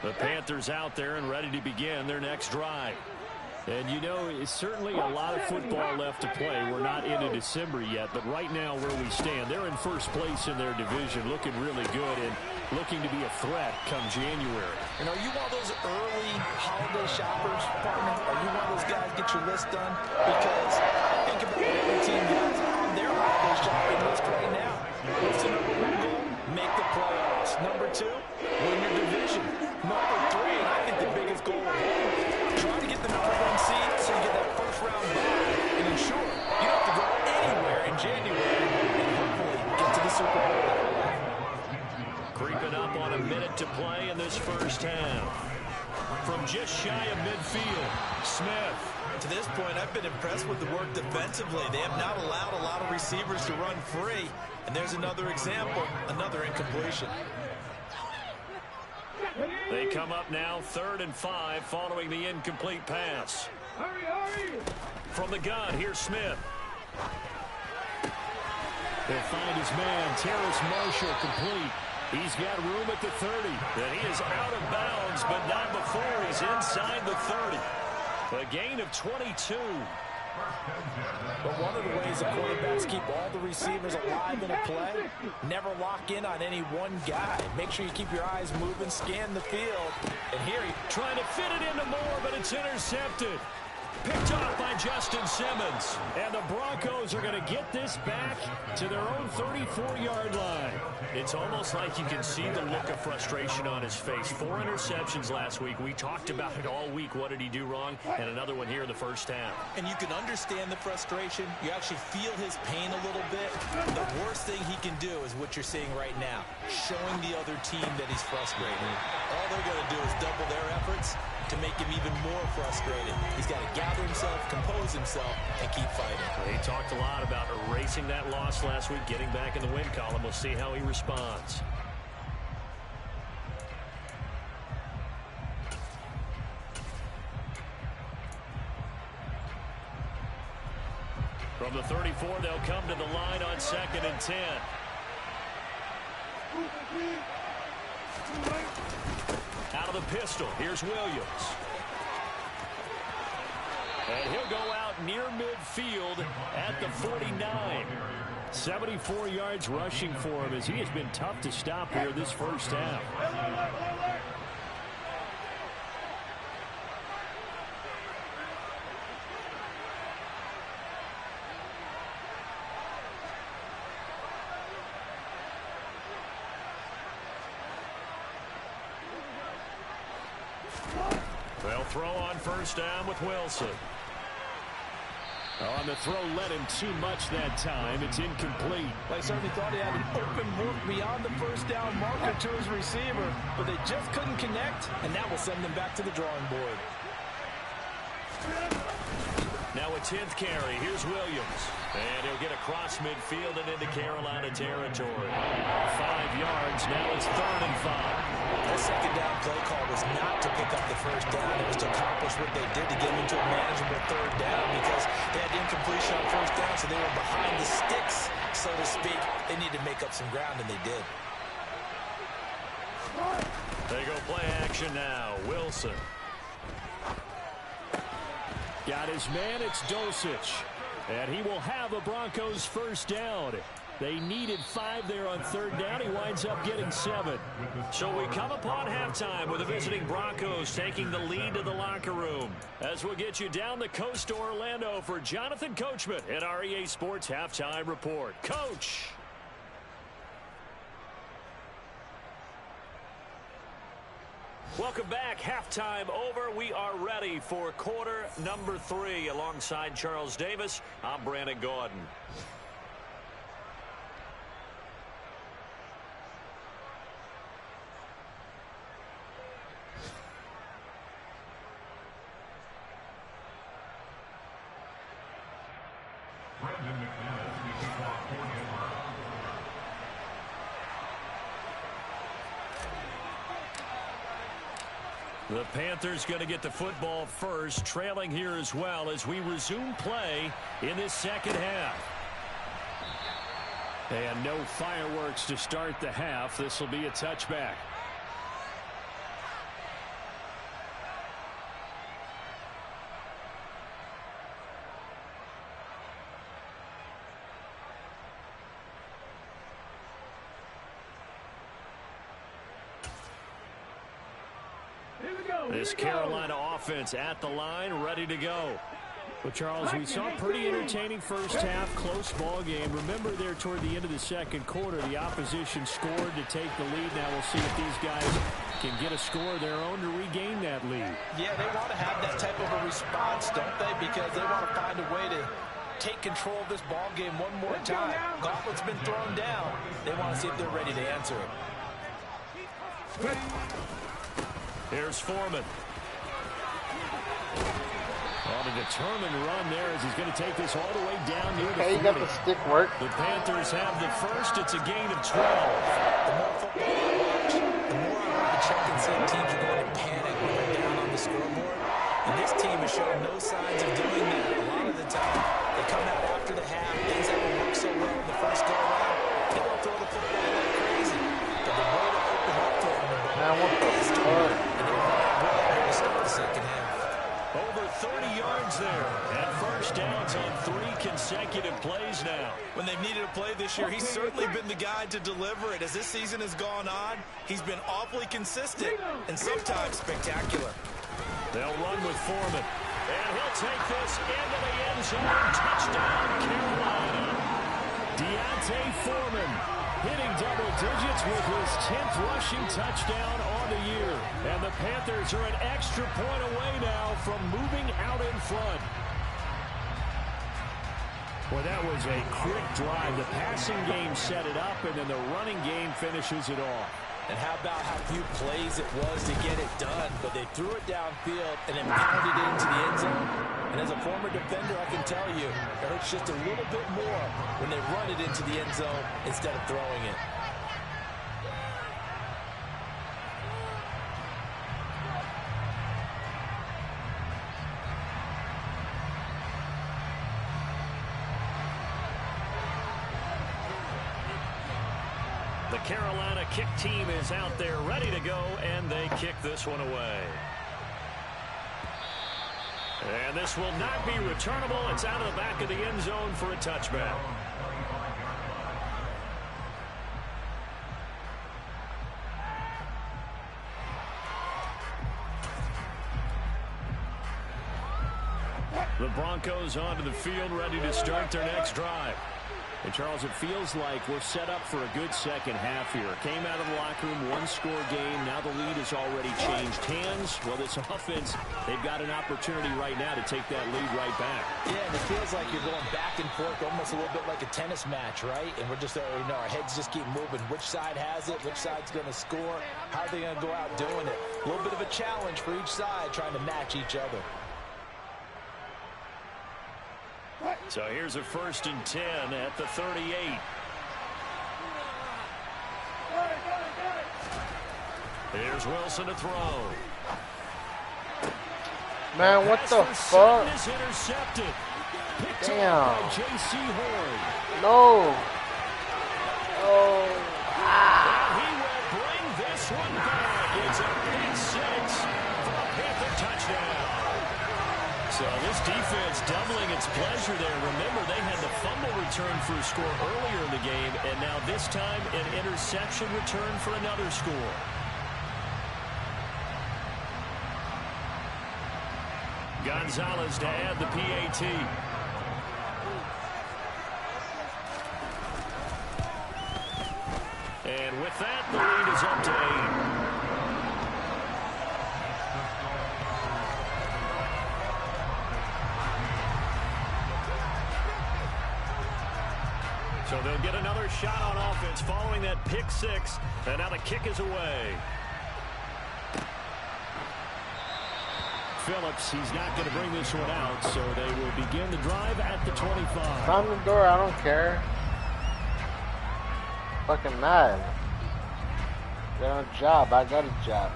The Panthers out there and ready to begin their next drive. And, you know, it's certainly a lot of football left to play. We're not into December yet, but right now where we stand, they're in first place in their division, looking really good and looking to be a threat come January. And are you one of those early holiday shoppers, partner? Are you one of those guys get your list done? Because think about what every team has on their holiday shopping list right now. What's the #1 goal? Make the playoffs. #2, win your division. #3, I think the biggest goal of all, try to get the #1 seed so you get that first-round bye and ensure you don't have to go anywhere in January and hopefully get to the Super Bowl. Creeping up on a minute to play in this first half. From just shy of midfield, Smith. To this point, I've been impressed with the work defensively. They have not allowed a lot of receivers to run free. And there's another example, another incompletion. They come up now 3rd and 5 following the incomplete pass. From the gun, here's Smith. He'll find his man, Terrace Marshall, complete. He's got room at the 30. And he is out of bounds, but not before he's inside the 30. A gain of 22. But one of the ways the quarterbacks keep all the receivers alive in a play, never lock in on any one guy. Make sure you keep your eyes moving, scan the field. And here he trying to fit it into Moore, but it's intercepted. Picked off by Justin Simmons. And the Broncos are going to get this back to their own 34-yard line. It's almost like you can see the look of frustration on his face. 4 interceptions last week. We talked about it all week. What did he do wrong? And another one here in the first half. And you can understand the frustration. You actually feel his pain a little bit. The worst thing he can do is what you're seeing right now, showing the other team that he's frustrated. All they're going to do is double their efforts to make him even more frustrated. He's got to gather himself, compose himself, and keep fighting. He talked a lot about erasing that loss last week, getting back in the win column. We'll see how he responds. From the 34, they'll come to the line on 2nd and 10. Out of the pistol, here's Williams. And he'll go out near midfield at the 49. 74 yards rushing for him as he has been tough to stop here this first half. They'll throw on first down with Wilson. On the throw led him too much that time. It's incomplete. They certainly thought he had an open look beyond the first down marker to his receiver, but they just couldn't connect, and that will send them back to the drawing board. Now a 10th carry. Here's Williams. And he'll get across midfield and into Carolina territory. 5 yards. Now it's 3rd and 5. That second down play call was not to pick up the first down. It was to accomplish what they did to get into a manageable 3rd down because they had incompletion on first down, so they were behind the sticks, so to speak. They needed to make up some ground, and they did. They go play action now. Wilson. Got his man. It's Dosich. And he will have a Broncos first down. They needed 5 there on 3rd down. He winds up getting 7. So we come upon halftime with the visiting Broncos taking the lead to the locker room. As we'll get you down the coast to Orlando for Jonathan Coachman at our EA Sports Halftime Report. Coach. Welcome back. Halftime over. We are ready for quarter number 3. Alongside Charles Davis, I'm Brandon Gordon. The Panthers going to get the football first, trailing here as well as we resume play in this second half. And no fireworks to start the half. This will be a touchback. This Carolina offense at the line, ready to go. Well, Charles, we saw a pretty entertaining first half, close ball game. Remember there toward the end of the second quarter, the opposition scored to take the lead. Now we'll see if these guys can get a score of their own to regain that lead. Yeah, they want to have that type of a response, don't they? Because they want to find a way to take control of this ball game one more time. Gauntlet's been thrown down. They want to see if they're ready to answer it. Here's Foreman. On a determined run there as he's going to take this all the way down near the 40. You got the stick work. The Panthers have the first. It's a gain of 12. The more football I watch, the more I want to check and see teams are going to panic when they're down on the scoreboard. And this team has shown no signs of doing that. A lot of the time, they come out after the half. Things haven't worked so well in the first go-around. They don't throw the football like crazy. But the way to open up for them is to run. And they're running well here to start the second half. Over 30 yards there. And first downs on 3 consecutive plays now. When they've needed a play this year, he's certainly been the guy to deliver it. As this season has gone on, he's been awfully consistent and sometimes spectacular. They'll run with Foreman. And he'll take this into the end zone. Touchdown, Carolina. Deontay Foreman hitting double digits with his 10th rushing touchdown on the year. And the Panthers are an extra point away now from moving out in front. Well, that was a quick drive. The passing game set it up, and then the running game finishes it off. And how about how few plays it was to get it done, but they threw it downfield and then pounded it into the end zone. And as a former defender, I can tell you, it hurts just a little bit more when they run it into the end zone instead of throwing it. The Carolina kick team is out there ready to go, and they kick this one away. And this will not be returnable. It's out of the back of the end zone for a touchback. The Broncos onto the field, ready to start their next drive. And, Charles, it feels like we're set up for a good second half here. Came out of the locker room, one-score game. Now the lead has already changed hands. Well, this offense, they've got an opportunity right now to take that lead right back. Yeah, and it feels like you're going back and forth, almost a little bit like a tennis match, right? And we're just already know our heads just keep moving. Which side has it? Which side's going to score? How are they going to go out doing it? A little bit of a challenge for each side, trying to match each other. So here's a 1st and 10 at the 38. Here's Wilson to throw. Man, what the fuck? Is intercepted. Picked Damn. up by J.C. Horn. No. Oh. And he will bring this one back. It's a big 6 for a Panther touchdown. So this defense doubling its pleasure there. Remember, they had the fumble return for a score earlier in the game, and now this time an interception return for another score. Gonzalez to add the PAT. And with that, the lead is up to 8. So they'll get another shot on offense following that pick 6. And now the kick is away. Phillips, he's not going to bring this one out, so they will begin the drive at the 25. Found the door, I don't care. Fucking mad. Got a job, I got a job.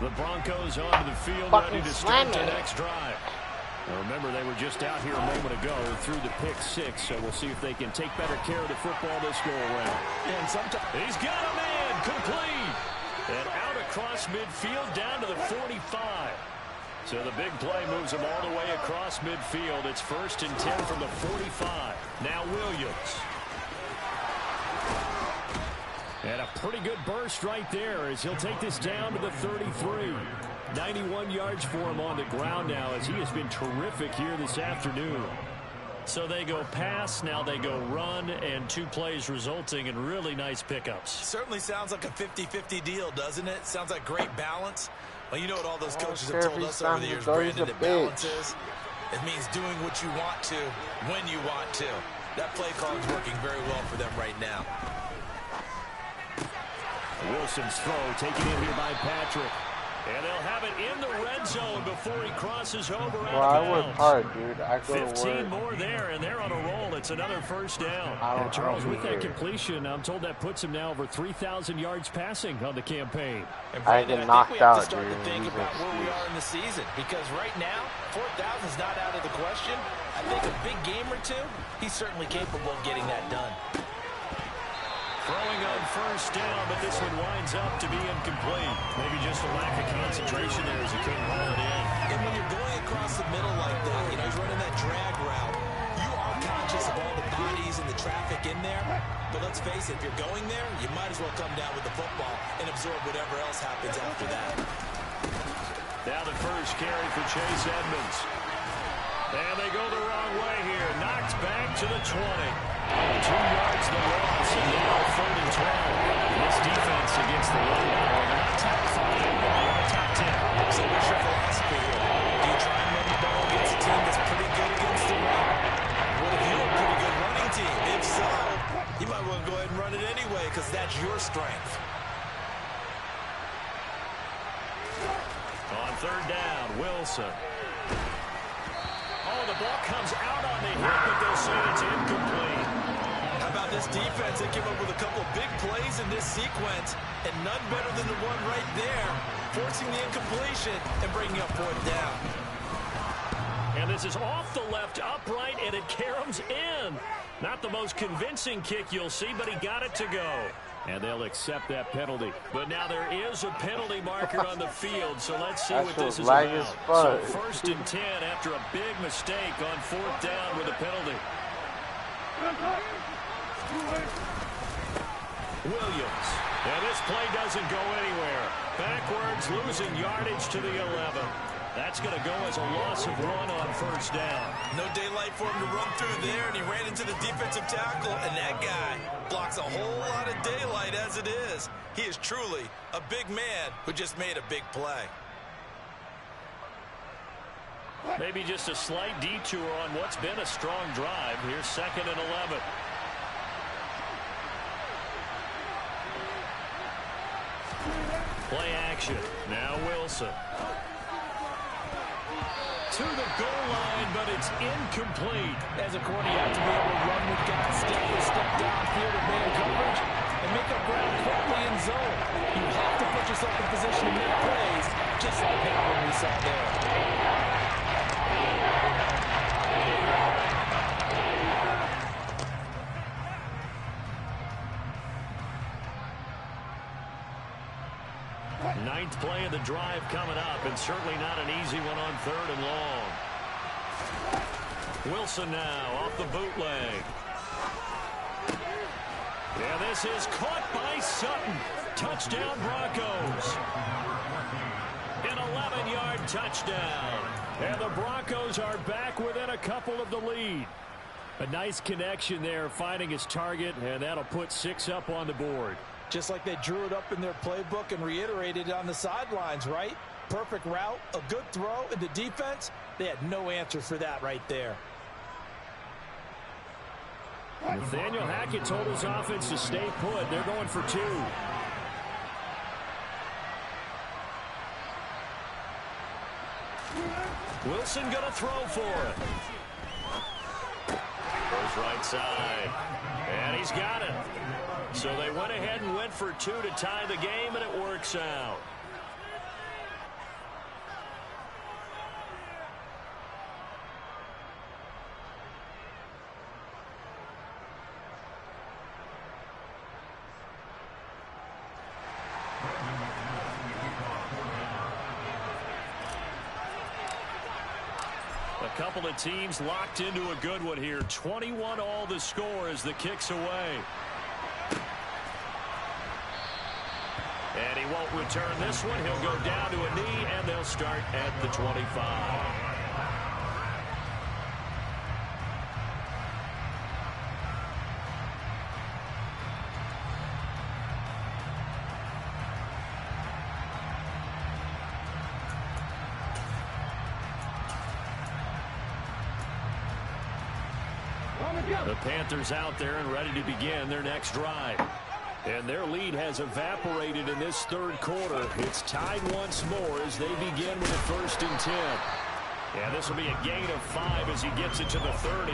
The Broncos onto the field, ready to start their next drive. Now remember, they were just out here a moment ago through the pick 6, so we'll see if they can take better care of the football this go-around. And sometimes he's got a man, complete. And out across midfield down to the 45. So the big play moves them all the way across midfield. It's 1st and 10 from the 45. Now Williams. And a pretty good burst right there as he'll take this down to the 33. 91 yards for him on the ground now as he has been terrific here this afternoon. So they go pass, now they go run, and 2 plays resulting in really nice pickups. Certainly sounds like a 50-50 deal, doesn't it? Sounds like great balance. Well, you know what all those coaches have told us over the years, Brandon, that balance is? It means doing what you want to, when you want to. That play call is working very well for them right now. Wilson's throw taken in here by Patrick. And they'll have it in the red zone before he crosses over out of bounds. I work hard, dude. I go to work. 15 more there, and they're on a roll. It's another 1st down. And Charles, with that completion, I'm told that puts him now over 3,000 yards passing on the campaign. And Brandon, I knocked think we have out, to start dude. to think about where we are in the season, because right now, 4,000 is not out of the question. I think a big game or 2, he's certainly capable of getting that done. Throwing on 1st down, but this one winds up to be incomplete. Maybe just a lack of concentration there as he couldn't haul it in. And when you're going across the middle like that, you know, he's running that drag route, you are conscious of all the bodies and the traffic in there. But let's face it, if you're going there, you might as well come down with the football and absorb whatever else happens after that. Now the first carry for Chase Edmonds. And they go the wrong way here. Knocked back to the 20. 2 yards the loss, and now 3rd and 12. This defense against the run, they're not top 5, but they are top 10. So what's your philosophy here? Do you try and run the ball against a team that's pretty good against the run? What if you're a pretty good running team? If so, you might want to go ahead and run it anyway because that's your strength. On 3rd down, Wilson. Oh, the ball comes out on the hip, but they'll say it's incomplete. How about this defense? They came up with a couple big plays in this sequence, and none better than the one right there, forcing the incompletion and bringing up 4th down. And this is off the left upright, and it caroms in. Not the most convincing kick you'll see, but he got it to go. And they'll accept that penalty. But now there is a penalty marker on the field, so let's see what this is about. So 1st and 10 after a big mistake on 4th down with a penalty. Williams. And this play doesn't go anywhere. Backwards, losing yardage to the 11. That's going to go as a loss of 1 on first down. No daylight for him to run through there, and he ran into the defensive tackle, and that guy blocks a whole lot of daylight as it is. He is truly a big man who just made a big play. Maybe just a slight detour on what's been a strong drive. Here's 2nd and 11. Play action. Now Wilson. To the goal line, but it's incomplete. As a corner, you have to be able to run with guys, step for step downfield in man coverage, and make up ground quickly in zone. You have to put yourself in position to make plays, just like that one we saw there. Ninth play of the drive coming up, and certainly not an easy one on 3rd and long. Wilson now off the bootleg. Yeah, this is caught by Sutton. Touchdown Broncos. An 11-yard touchdown. And the Broncos are back within a couple of the lead. A nice connection there, finding his target, and that'll put 6 up on the board. Just like they drew it up in their playbook and reiterated it on the sidelines, right? Perfect route, a good throw, and the defense, they had no answer for that right there. Nathaniel Hackett told his offense to stay put. They're going for 2. Wilson going to throw for it. Goes right side. And he's got it. So they went ahead and went for 2 to tie the game, and it works out. A couple of teams locked into a good one here. 21 all the score as the kick's away. And he won't return this one. He'll go down to a knee, and they'll start at the 25. The Panthers out there and ready to begin their next drive. And their lead has evaporated in this 3rd quarter. It's tied once more as they begin with a 1st and 10. And this will be a gain of 5 as he gets it to the 30.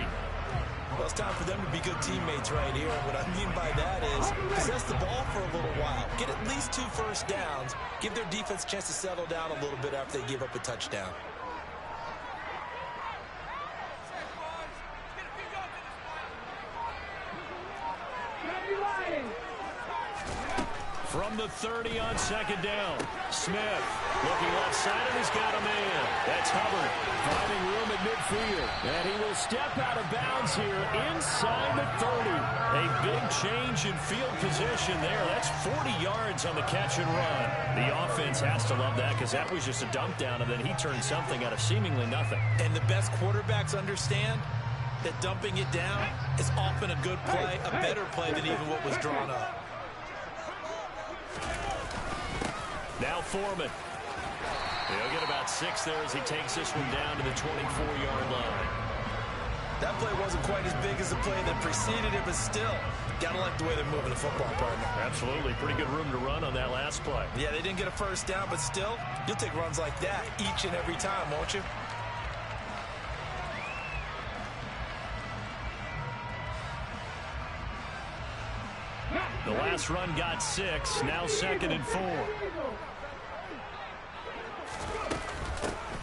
Well, it's time for them to be good teammates right here. What I mean by that is possess the ball for a little while. Get at least 2 first downs. Give their defense a chance to settle down a little bit after they give up a touchdown. From the 30 on 2nd down. Smith looking left side, and he's got a man. That's Hubbard finding room at midfield. And he will step out of bounds here inside the 30. A big change in field position there. That's 40 yards on the catch and run. The offense has to love that because that was just a dump down, and then he turned something out of seemingly nothing. And the best quarterbacks understand that dumping it down is often a good play, a better play than even what was drawn up. Now Foreman. He'll get about 6 there as he takes this one down to the 24-yard line. That play wasn't quite as big as the play that preceded it, but still, gotta like the way they're moving the football, partner. Absolutely. Pretty good room to run on that last play. Yeah, they didn't get a first down, but still, you'll take runs like that each and every time, won't you? The last run got 6. Now 2nd and 4.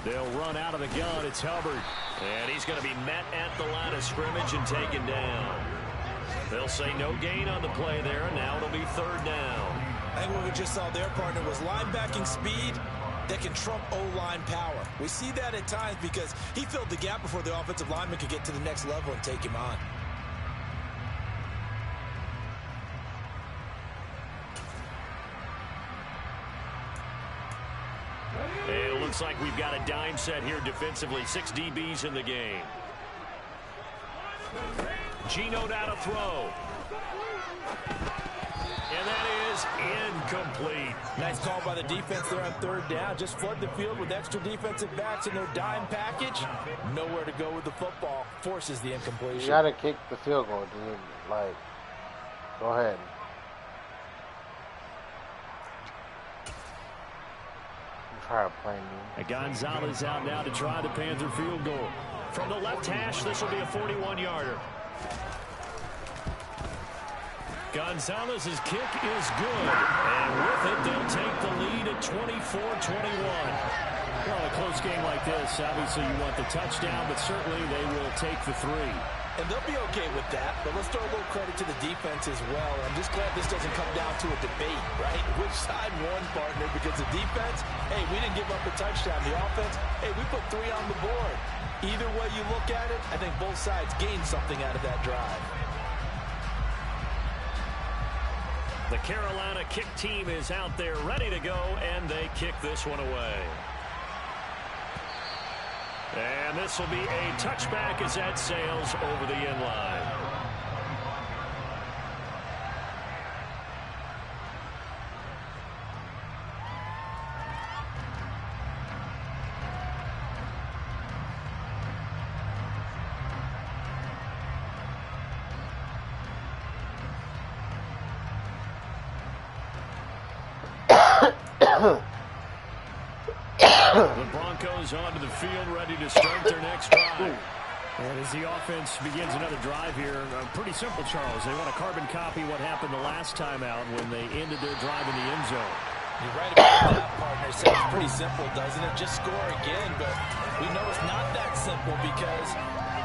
They'll run out of the gun. It's Hubbard. And he's going to be met at the line of scrimmage and taken down. They'll say no gain on the play there. Now it'll be 3rd down. I think what we just saw there, partner, was linebacking speed that can trump O-line power. We see that at times because he filled the gap before the offensive lineman could get to the next level and take him on. Looks like we've got a dime set here defensively. 6 DBs in the game. Geno now to throw. And that is incomplete. Nice call by the defense there on 3rd down. Just flood the field with extra defensive backs in their dime package. Nowhere to go with the football. Forces the incompletion. You got to kick the field goal, dude. Like, go ahead. Try to play me. And Gonzalez out now to try the Panther field goal. From the left hash, this will be a 41-yarder. Gonzalez's kick is good. And with it, they'll take the lead at 24-21. Well, a close game like this, obviously you want the touchdown, but certainly they will take the 3. And they'll be okay with that, but let's throw a little credit to the defense as well. I'm just glad this doesn't come down to a debate, right? Which side won, partner? Because the defense, hey, we didn't give up a touchdown. The offense, hey, we put 3 on the board. Either way you look at it, I think both sides gained something out of that drive. The Carolina kick team is out there ready to go, and they kick this one away. And this will be a touchback as that sails over the end line. The Broncos onto the field, ready to start their next drive. And as the offense begins another drive here, pretty simple, Charles. They want to carbon copy what happened the last time out when they ended their drive in the end zone. You're right about that, partner. Sounds pretty simple, doesn't it? Just score again, but we know it's not that simple because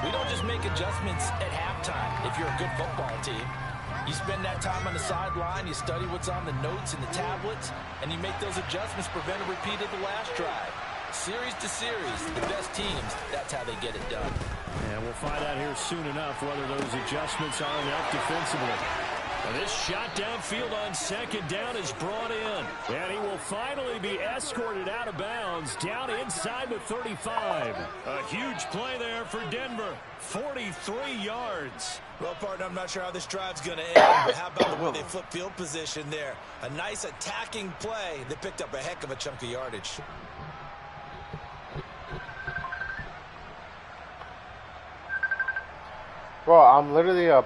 we don't just make adjustments at halftime if you're a good football team. You spend that time on the sideline, you study what's on the notes and the tablets, and you make those adjustments, prevent a repeat of the last drive. Series to series, the best teams, that's how they get it done. And we'll find out here soon enough whether those adjustments are enough defensively. And this shot downfield on 2nd down is brought in. And he will finally be escorted out of bounds down inside the 35. A huge play there for Denver. 43 yards. Well, partner, I'm not sure how this drive's going to end, but how about the way they flip field position there? A nice attacking play that picked up a heck of a chunk of yardage. Bro, I'm literally I'm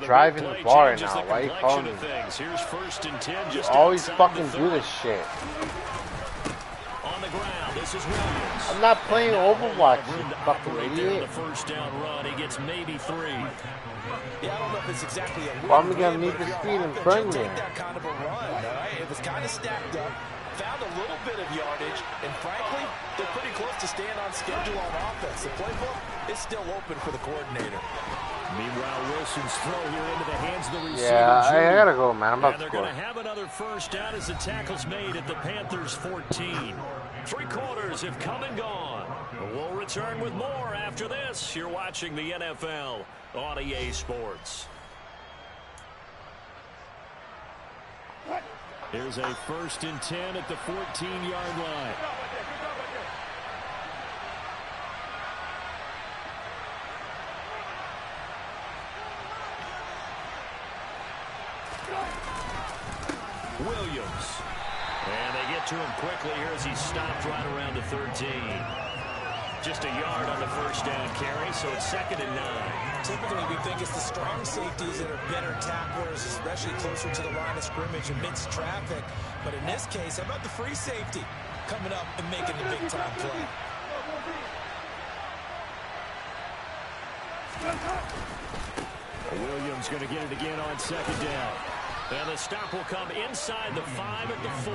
driving the bar right now. Why are you calling me? Here's 1st and 10. You always fucking do this shit. On the ground, this is Williams. I'm not playing Overwatch, you fucking idiot. The 1st down run, he gets maybe 3. Yeah, I don't know if it's exactly a win. Well, I'm gonna need the speed in front of me. That kind of a run, all right? It was kind of stacked up. Found a little bit of yardage, and frankly, they're pretty close to staying on schedule on offense. The playbook is still open for the coordinator. Meanwhile, Wilson's throw here into the hands of the receiver. Yeah, I gotta go, man. I'm about to they're score. going to have another 1st down as the tackle's made at the Panthers' 14. 3 quarters have come and gone. We'll return with more after this. You're watching the NFL on EA Sports. Here's a 1st and 10 at the 14-yard line. Williams. And they get to him quickly here as he stopped right around the 13. Just a yard on the 1st down carry, so it's 2nd and 9. Typically, we think it's the strong safeties that are better tacklers, especially closer to the line of scrimmage amidst traffic. But in this case, how about the free safety coming up and making the big-time play? Williams going to get it again on 2nd down. And the stop will come inside the 5 at the 4.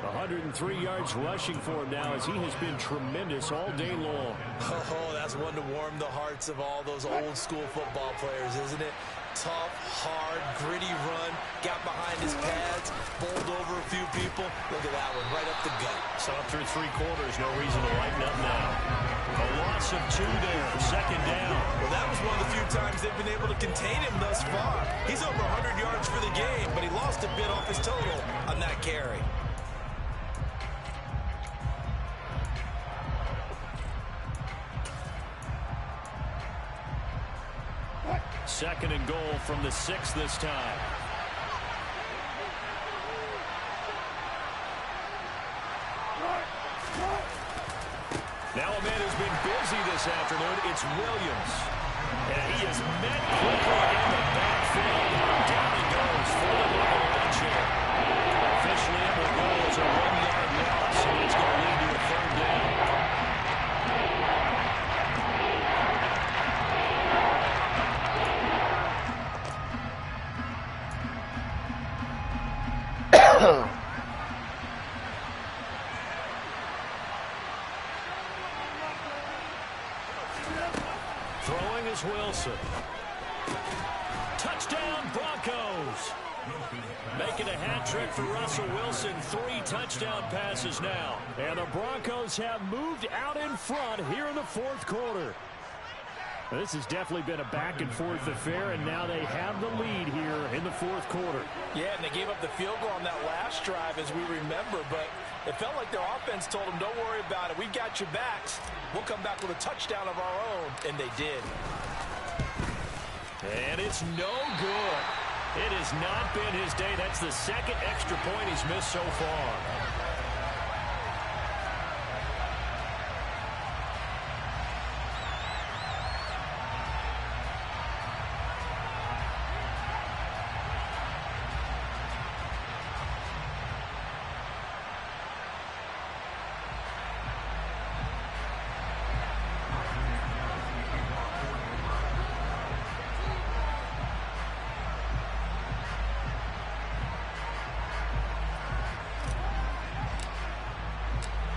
103 yards rushing for him now as he has been tremendous all day long. Oh, that's one to warm the hearts of all those old-school football players, isn't it? Tough, hard, gritty run, got behind his pads, bowled over a few people. Look at that one, right up the gut. So through 3 quarters, no reason to lighten up now. A loss of 2 there, 2nd down. Well, that was one of the few times they've been able to contain him thus far. He's over 100 yards for the game, but he lost a bit off his total on that carry. second and goal from the 6 this time. Now a man who's been busy this afternoon, it's Williams. And he is met quickly in the backfield. Down he goes for the local edge here. Officially it will go as a 1-yard loss, and it's going to lead to a 3rd down. Throwing is Wilson. Touchdown, Broncos. Making a hat trick for Russell Wilson. 3 touchdown passes now. And the Broncos have moved out in front here in the 4th quarter. This has definitely been a back-and-forth affair, and now they have the lead here in the 4th quarter. Yeah, and they gave up the field goal on that last drive, as we remember, but it felt like their offense told them, don't worry about it. We've got your backs. We'll come back with a touchdown of our own, and they did. And it's no good. It has not been his day. That's the 2nd extra point he's missed so far.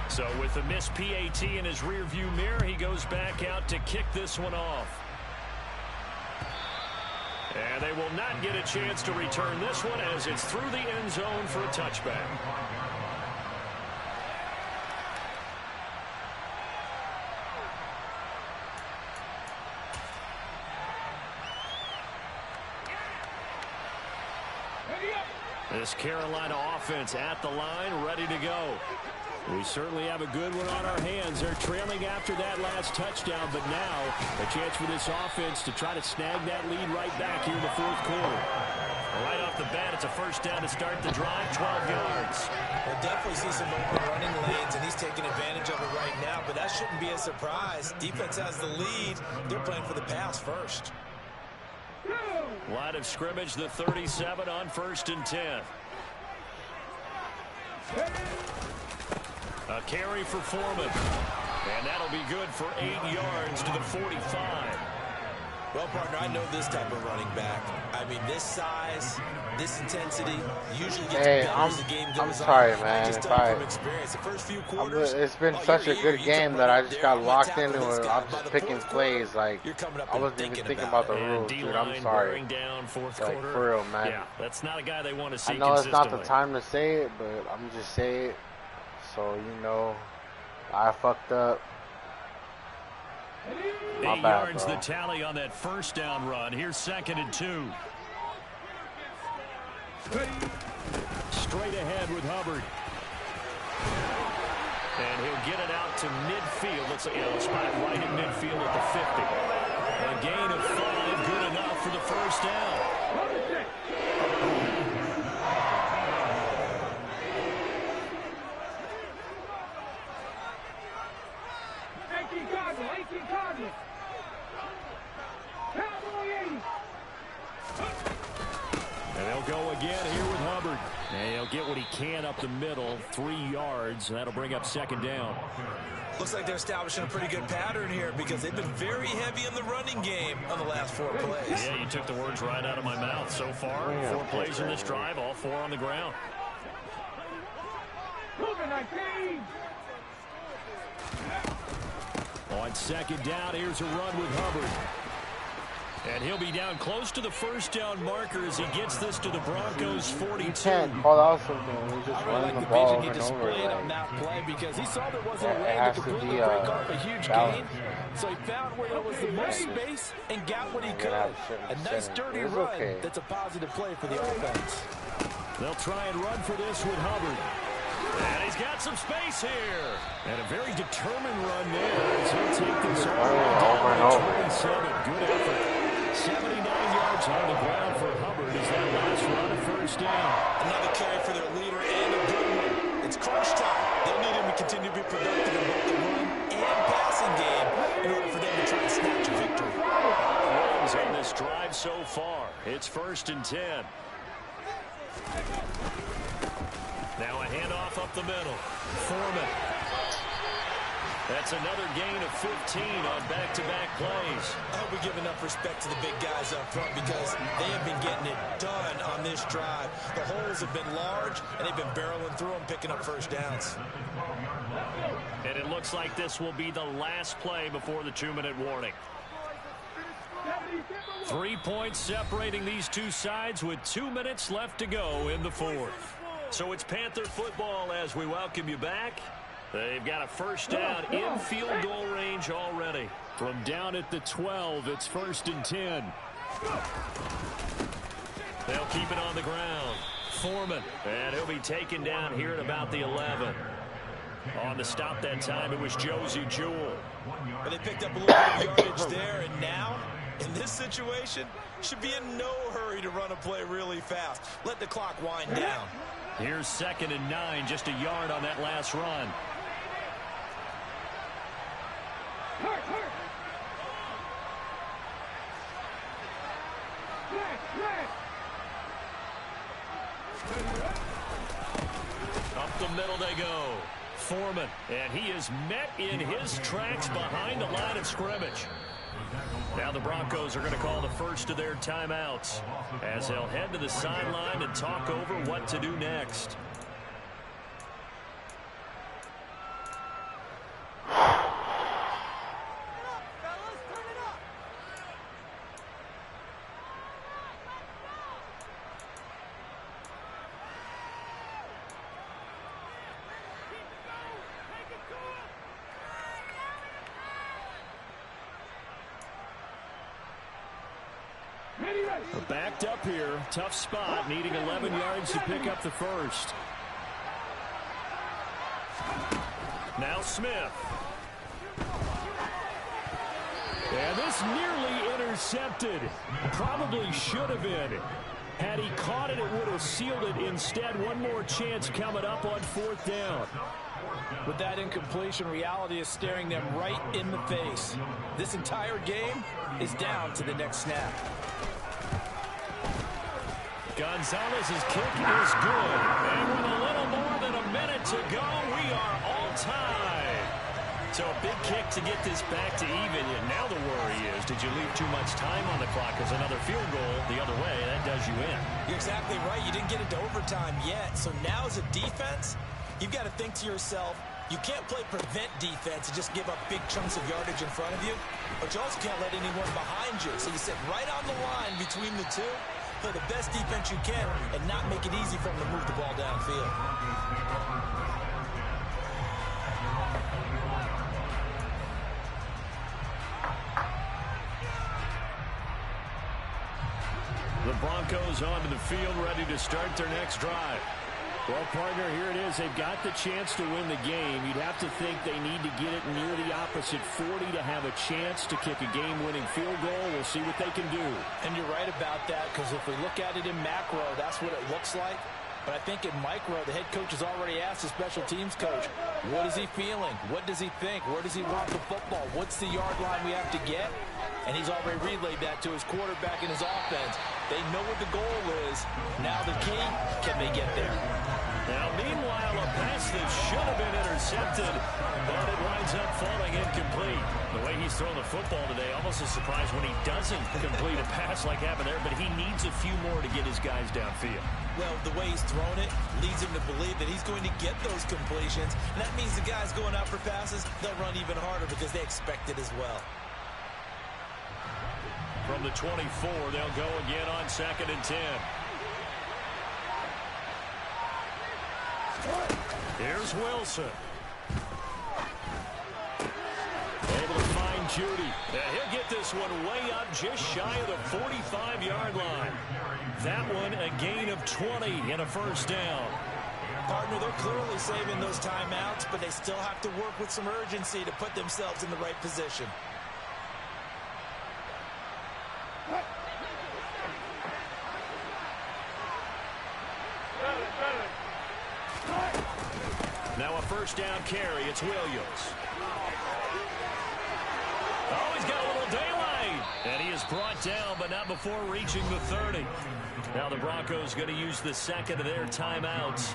So with the missed PAT in his rearview mirror, he goes back out to kick this one off. And they will not get a chance to return this one as it's through the end zone for a touchback. This Carolina offense at the line, ready to go. We certainly have a good one on our hands. They're trailing after that last touchdown, but now a chance for this offense to try to snag that lead right back here in the 4th quarter. Right off the bat, it's a 1st down to start the drive, 12 yards. We'll definitely see some open running lanes, and he's taking advantage of it right now, but that shouldn't be a surprise. Defense has the lead. They're playing for the pass first. Line of scrimmage, the 37 on 1st and 10. A carry for Foreman. And that'll be good for 8 yards to the 45. Well, partner, I know this type of running back. I mean, this size, this intensity, usually gets better as the game goes on. I'm sorry, man. Just from experience. The first few quarters, it's been such a good game that I just got locked into it. I'm just picking plays. Like, I wasn't even thinking about the rules, dude. I'm sorry. Down, 4th like, quarter. for real, man. Yeah, that's not a guy they want to see. I know it's not the time to say it, but I'm just saying it. So, you know, I fucked up. 8 yards the tally on that 1st down run. Here's 2nd and 2. Straight ahead with Hubbard. And he'll get it out to midfield. Looks like a spot right in midfield at the 50. A gain of 5, good enough for the 1st down. And they'll go again here with Hubbard. And he'll get what he can up the middle, 3 yards, and that'll bring up 2nd down. Looks like they're establishing a pretty good pattern here because they've been very heavy in the running game on the last 4 plays. Yeah, you took the words right out of my mouth. So far, 4 plays in this drive, all 4 on the ground. On 2nd down, here's a run with Hubbard. And he'll be down close to the 1st down marker as he gets this to the Broncos 42. You can't call out something. He's just running the ball over and over. On that play because he saw there wasn't a way to completely break off a huge gain. So he found where there was the most space and got what he could. A nice dirty run. That's a positive play for the offense. They'll try and run for this with Hubbard. And he's got some space here. And a very determined run there as he'll take this all down to 27. Good effort. 79 yards on the ground for Hubbard as that last run of first down. Another carry for their leader and a good one. It's crunch time. They'll need him to continue to be productive in both the run and passing game in order for them to try and snatch a victory. Runs on this drive so far. It's 1st and 10. Now a handoff up the middle. Foreman. That's another gain of 15 on back-to-back plays. I hope we give enough respect to the big guys up front because they have been getting it done on this drive. The holes have been large, and they've been barreling through them, picking up first downs. And it looks like this will be the last play before the 2-minute warning. 3 points separating these two sides with 2 minutes left to go in the fourth. So it's Panther football as we welcome you back. They've got a first down in field goal range already. From down at the 12, it's 1st and 10. They'll keep it on the ground. Foreman, and he'll be taken down here at about the 11. On the stop that time, it was Josie Jewell. But they picked up a little bit of yardage there, and now, in this situation, should be in no hurry to run a play really fast. Let the clock wind down. Here's 2nd and 9, just a yard on that last run. Up the middle they go. Foreman, and he is met in his tracks behind the line of scrimmage. Now the Broncos are going to call the first of their timeouts as they'll head to the sideline and talk over what to do next. Backed up here, tough spot, needing 11 yards to pick up the first. Now Smith. And this nearly intercepted. Probably should have been. Had he caught it, it would have sealed it. Instead, one more chance coming up on 4th down. With that incompletion, reality is staring them right in the face. This entire game is down to the next snap. Gonzalez's kick is good. And with a little more than a minute to go, we are all tied. So a big kick to get this back to even. And now the worry is, did you leave too much time on the clock? Because another field goal the other way, that does you in. You're exactly right. You didn't get into overtime yet. So now as a defense, you've got to think to yourself, you can't play prevent defense and just give up big chunks of yardage in front of you. But you also can't let anyone behind you. So you sit right on the line between the two. Play the best defense you can and not make it easy for them to move the ball downfield. The Broncos onto the field, ready to start their next drive. Well, partner, here it is. They've got the chance to win the game. You'd have to think they need to get it near the opposite 40 to have a chance to kick a game-winning field goal. We'll see what they can do. And you're right about that, because if we look at it in macro, that's what it looks like. But I think in micro, the head coach has already asked the special teams coach, what is he feeling? What does he think? Where does he want the football? What's the yard line we have to get? And he's already relayed that to his quarterback and his offense. They know what the goal is. Now the key, can they get there? Now, meanwhile, a pass that should have been intercepted, but it winds up falling incomplete. The way he's throwing the football today, almost a surprise when he doesn't complete a pass like happened there, but he needs a few more to get his guys downfield. Well, the way he's thrown it leads him to believe that he's going to get those completions. And that means the guys going out for passes, they'll run even harder because they expect it as well. From the 24, they'll go again on 2nd and 10. Here's Wilson. Able to find Judy. And he'll get this one way up just shy of the 45-yard line. That one a gain of 20 and a first down. Partner, they're clearly saving those timeouts, but they still have to work with some urgency to put themselves in the right position. first down carry. It's Williams. Oh, he's got a little daylight. And he is brought down, but not before reaching the 30. Now the Broncos going to use the second of their timeouts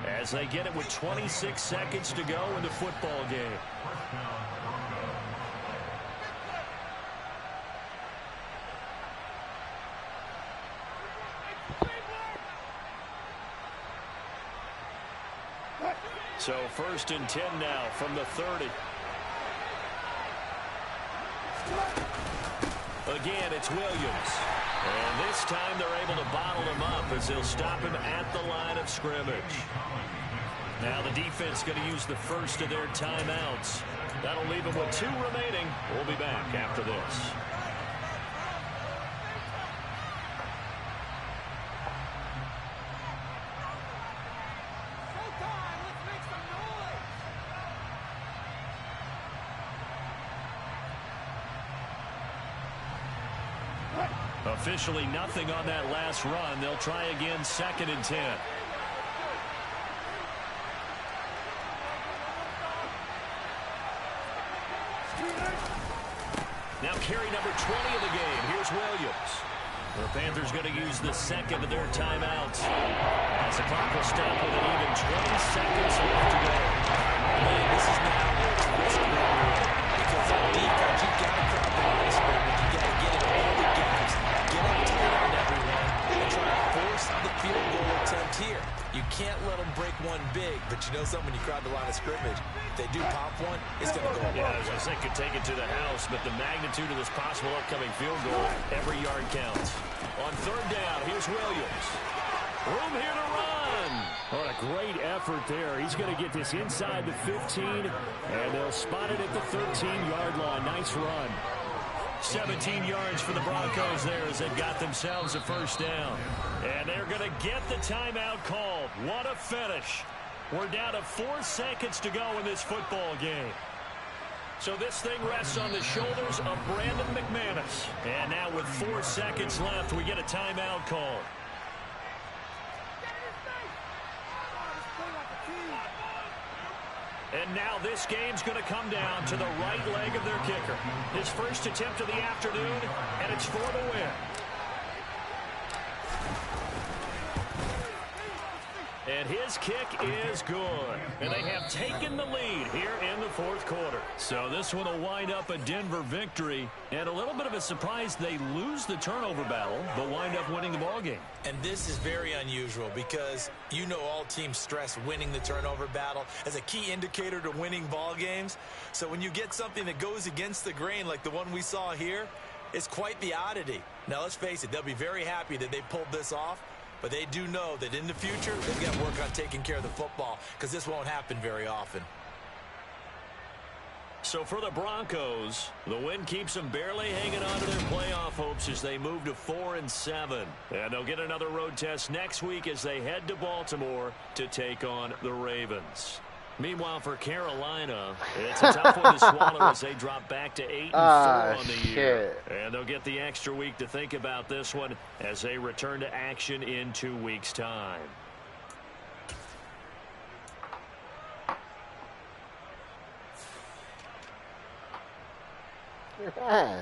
as they get it with 26 seconds to go in the football game. So first and 10 now from the 30. Again, it's Williams. And this time they're able to bottle him up as they'll stop him at the line of scrimmage. Now the defense going to use the first of their timeouts. That'll leave them with 2 remaining. We'll be back after this. Officially nothing on that last run. They'll try again, second and 10. Now carry number 20 of the game. Here's Williams. The Panthers going to use the second of their timeouts as the clock will stop with an even 20 seconds left to go. Man, this is now where it's risk reward. Because on defense, you got to crowd the line of scrimmage. You got to get in all the gaps, get up tight on everyone, and try to force the field goal attempt here. You can't let them break one big, but you know something, when you crowd the line of scrimmage, if they do pop one, it's going to go away. Yeah, I was going to say, could take it to the house, but the magnitude of this possible upcoming field goal, every yard counts. On third down, here's Williams. Room here to run. What a great effort there. He's going to get this inside the 15, and they'll spot it at the 13-yard line. Nice run. 17 yards for the Broncos there as they've got themselves a first down. And they're going to get the timeout called. What a finish. We're down to 4 seconds to go in this football game. So this thing rests on the shoulders of Brandon McManus. And now with 4 seconds left, we get a timeout call. And now this game's going to come down to the right leg of their kicker. His first attempt of the afternoon, and it's for the win. And his kick is good. And they have taken the lead here in the fourth quarter. So this one will wind up a Denver victory. And a little bit of a surprise, they lose the turnover battle, but wind up winning the ballgame. And this is very unusual because you know all teams stress winning the turnover battle as a key indicator to winning ball games. So when you get something that goes against the grain like the one we saw here, it's quite the oddity. Now let's face it, they'll be very happy that they pulled this off. But they do know that in the future, they've got to work on taking care of the football because this won't happen very often. So for the Broncos, the win keeps them barely hanging on to their playoff hopes as they move to 4-7. And they'll get another road test next week as they head to Baltimore to take on the Ravens. Meanwhile, for Carolina, it's a tough one to swallow as they drop back to 8-4 on the year. And they'll get the extra week to think about this one as they return to action in 2 weeks' time. Yeah.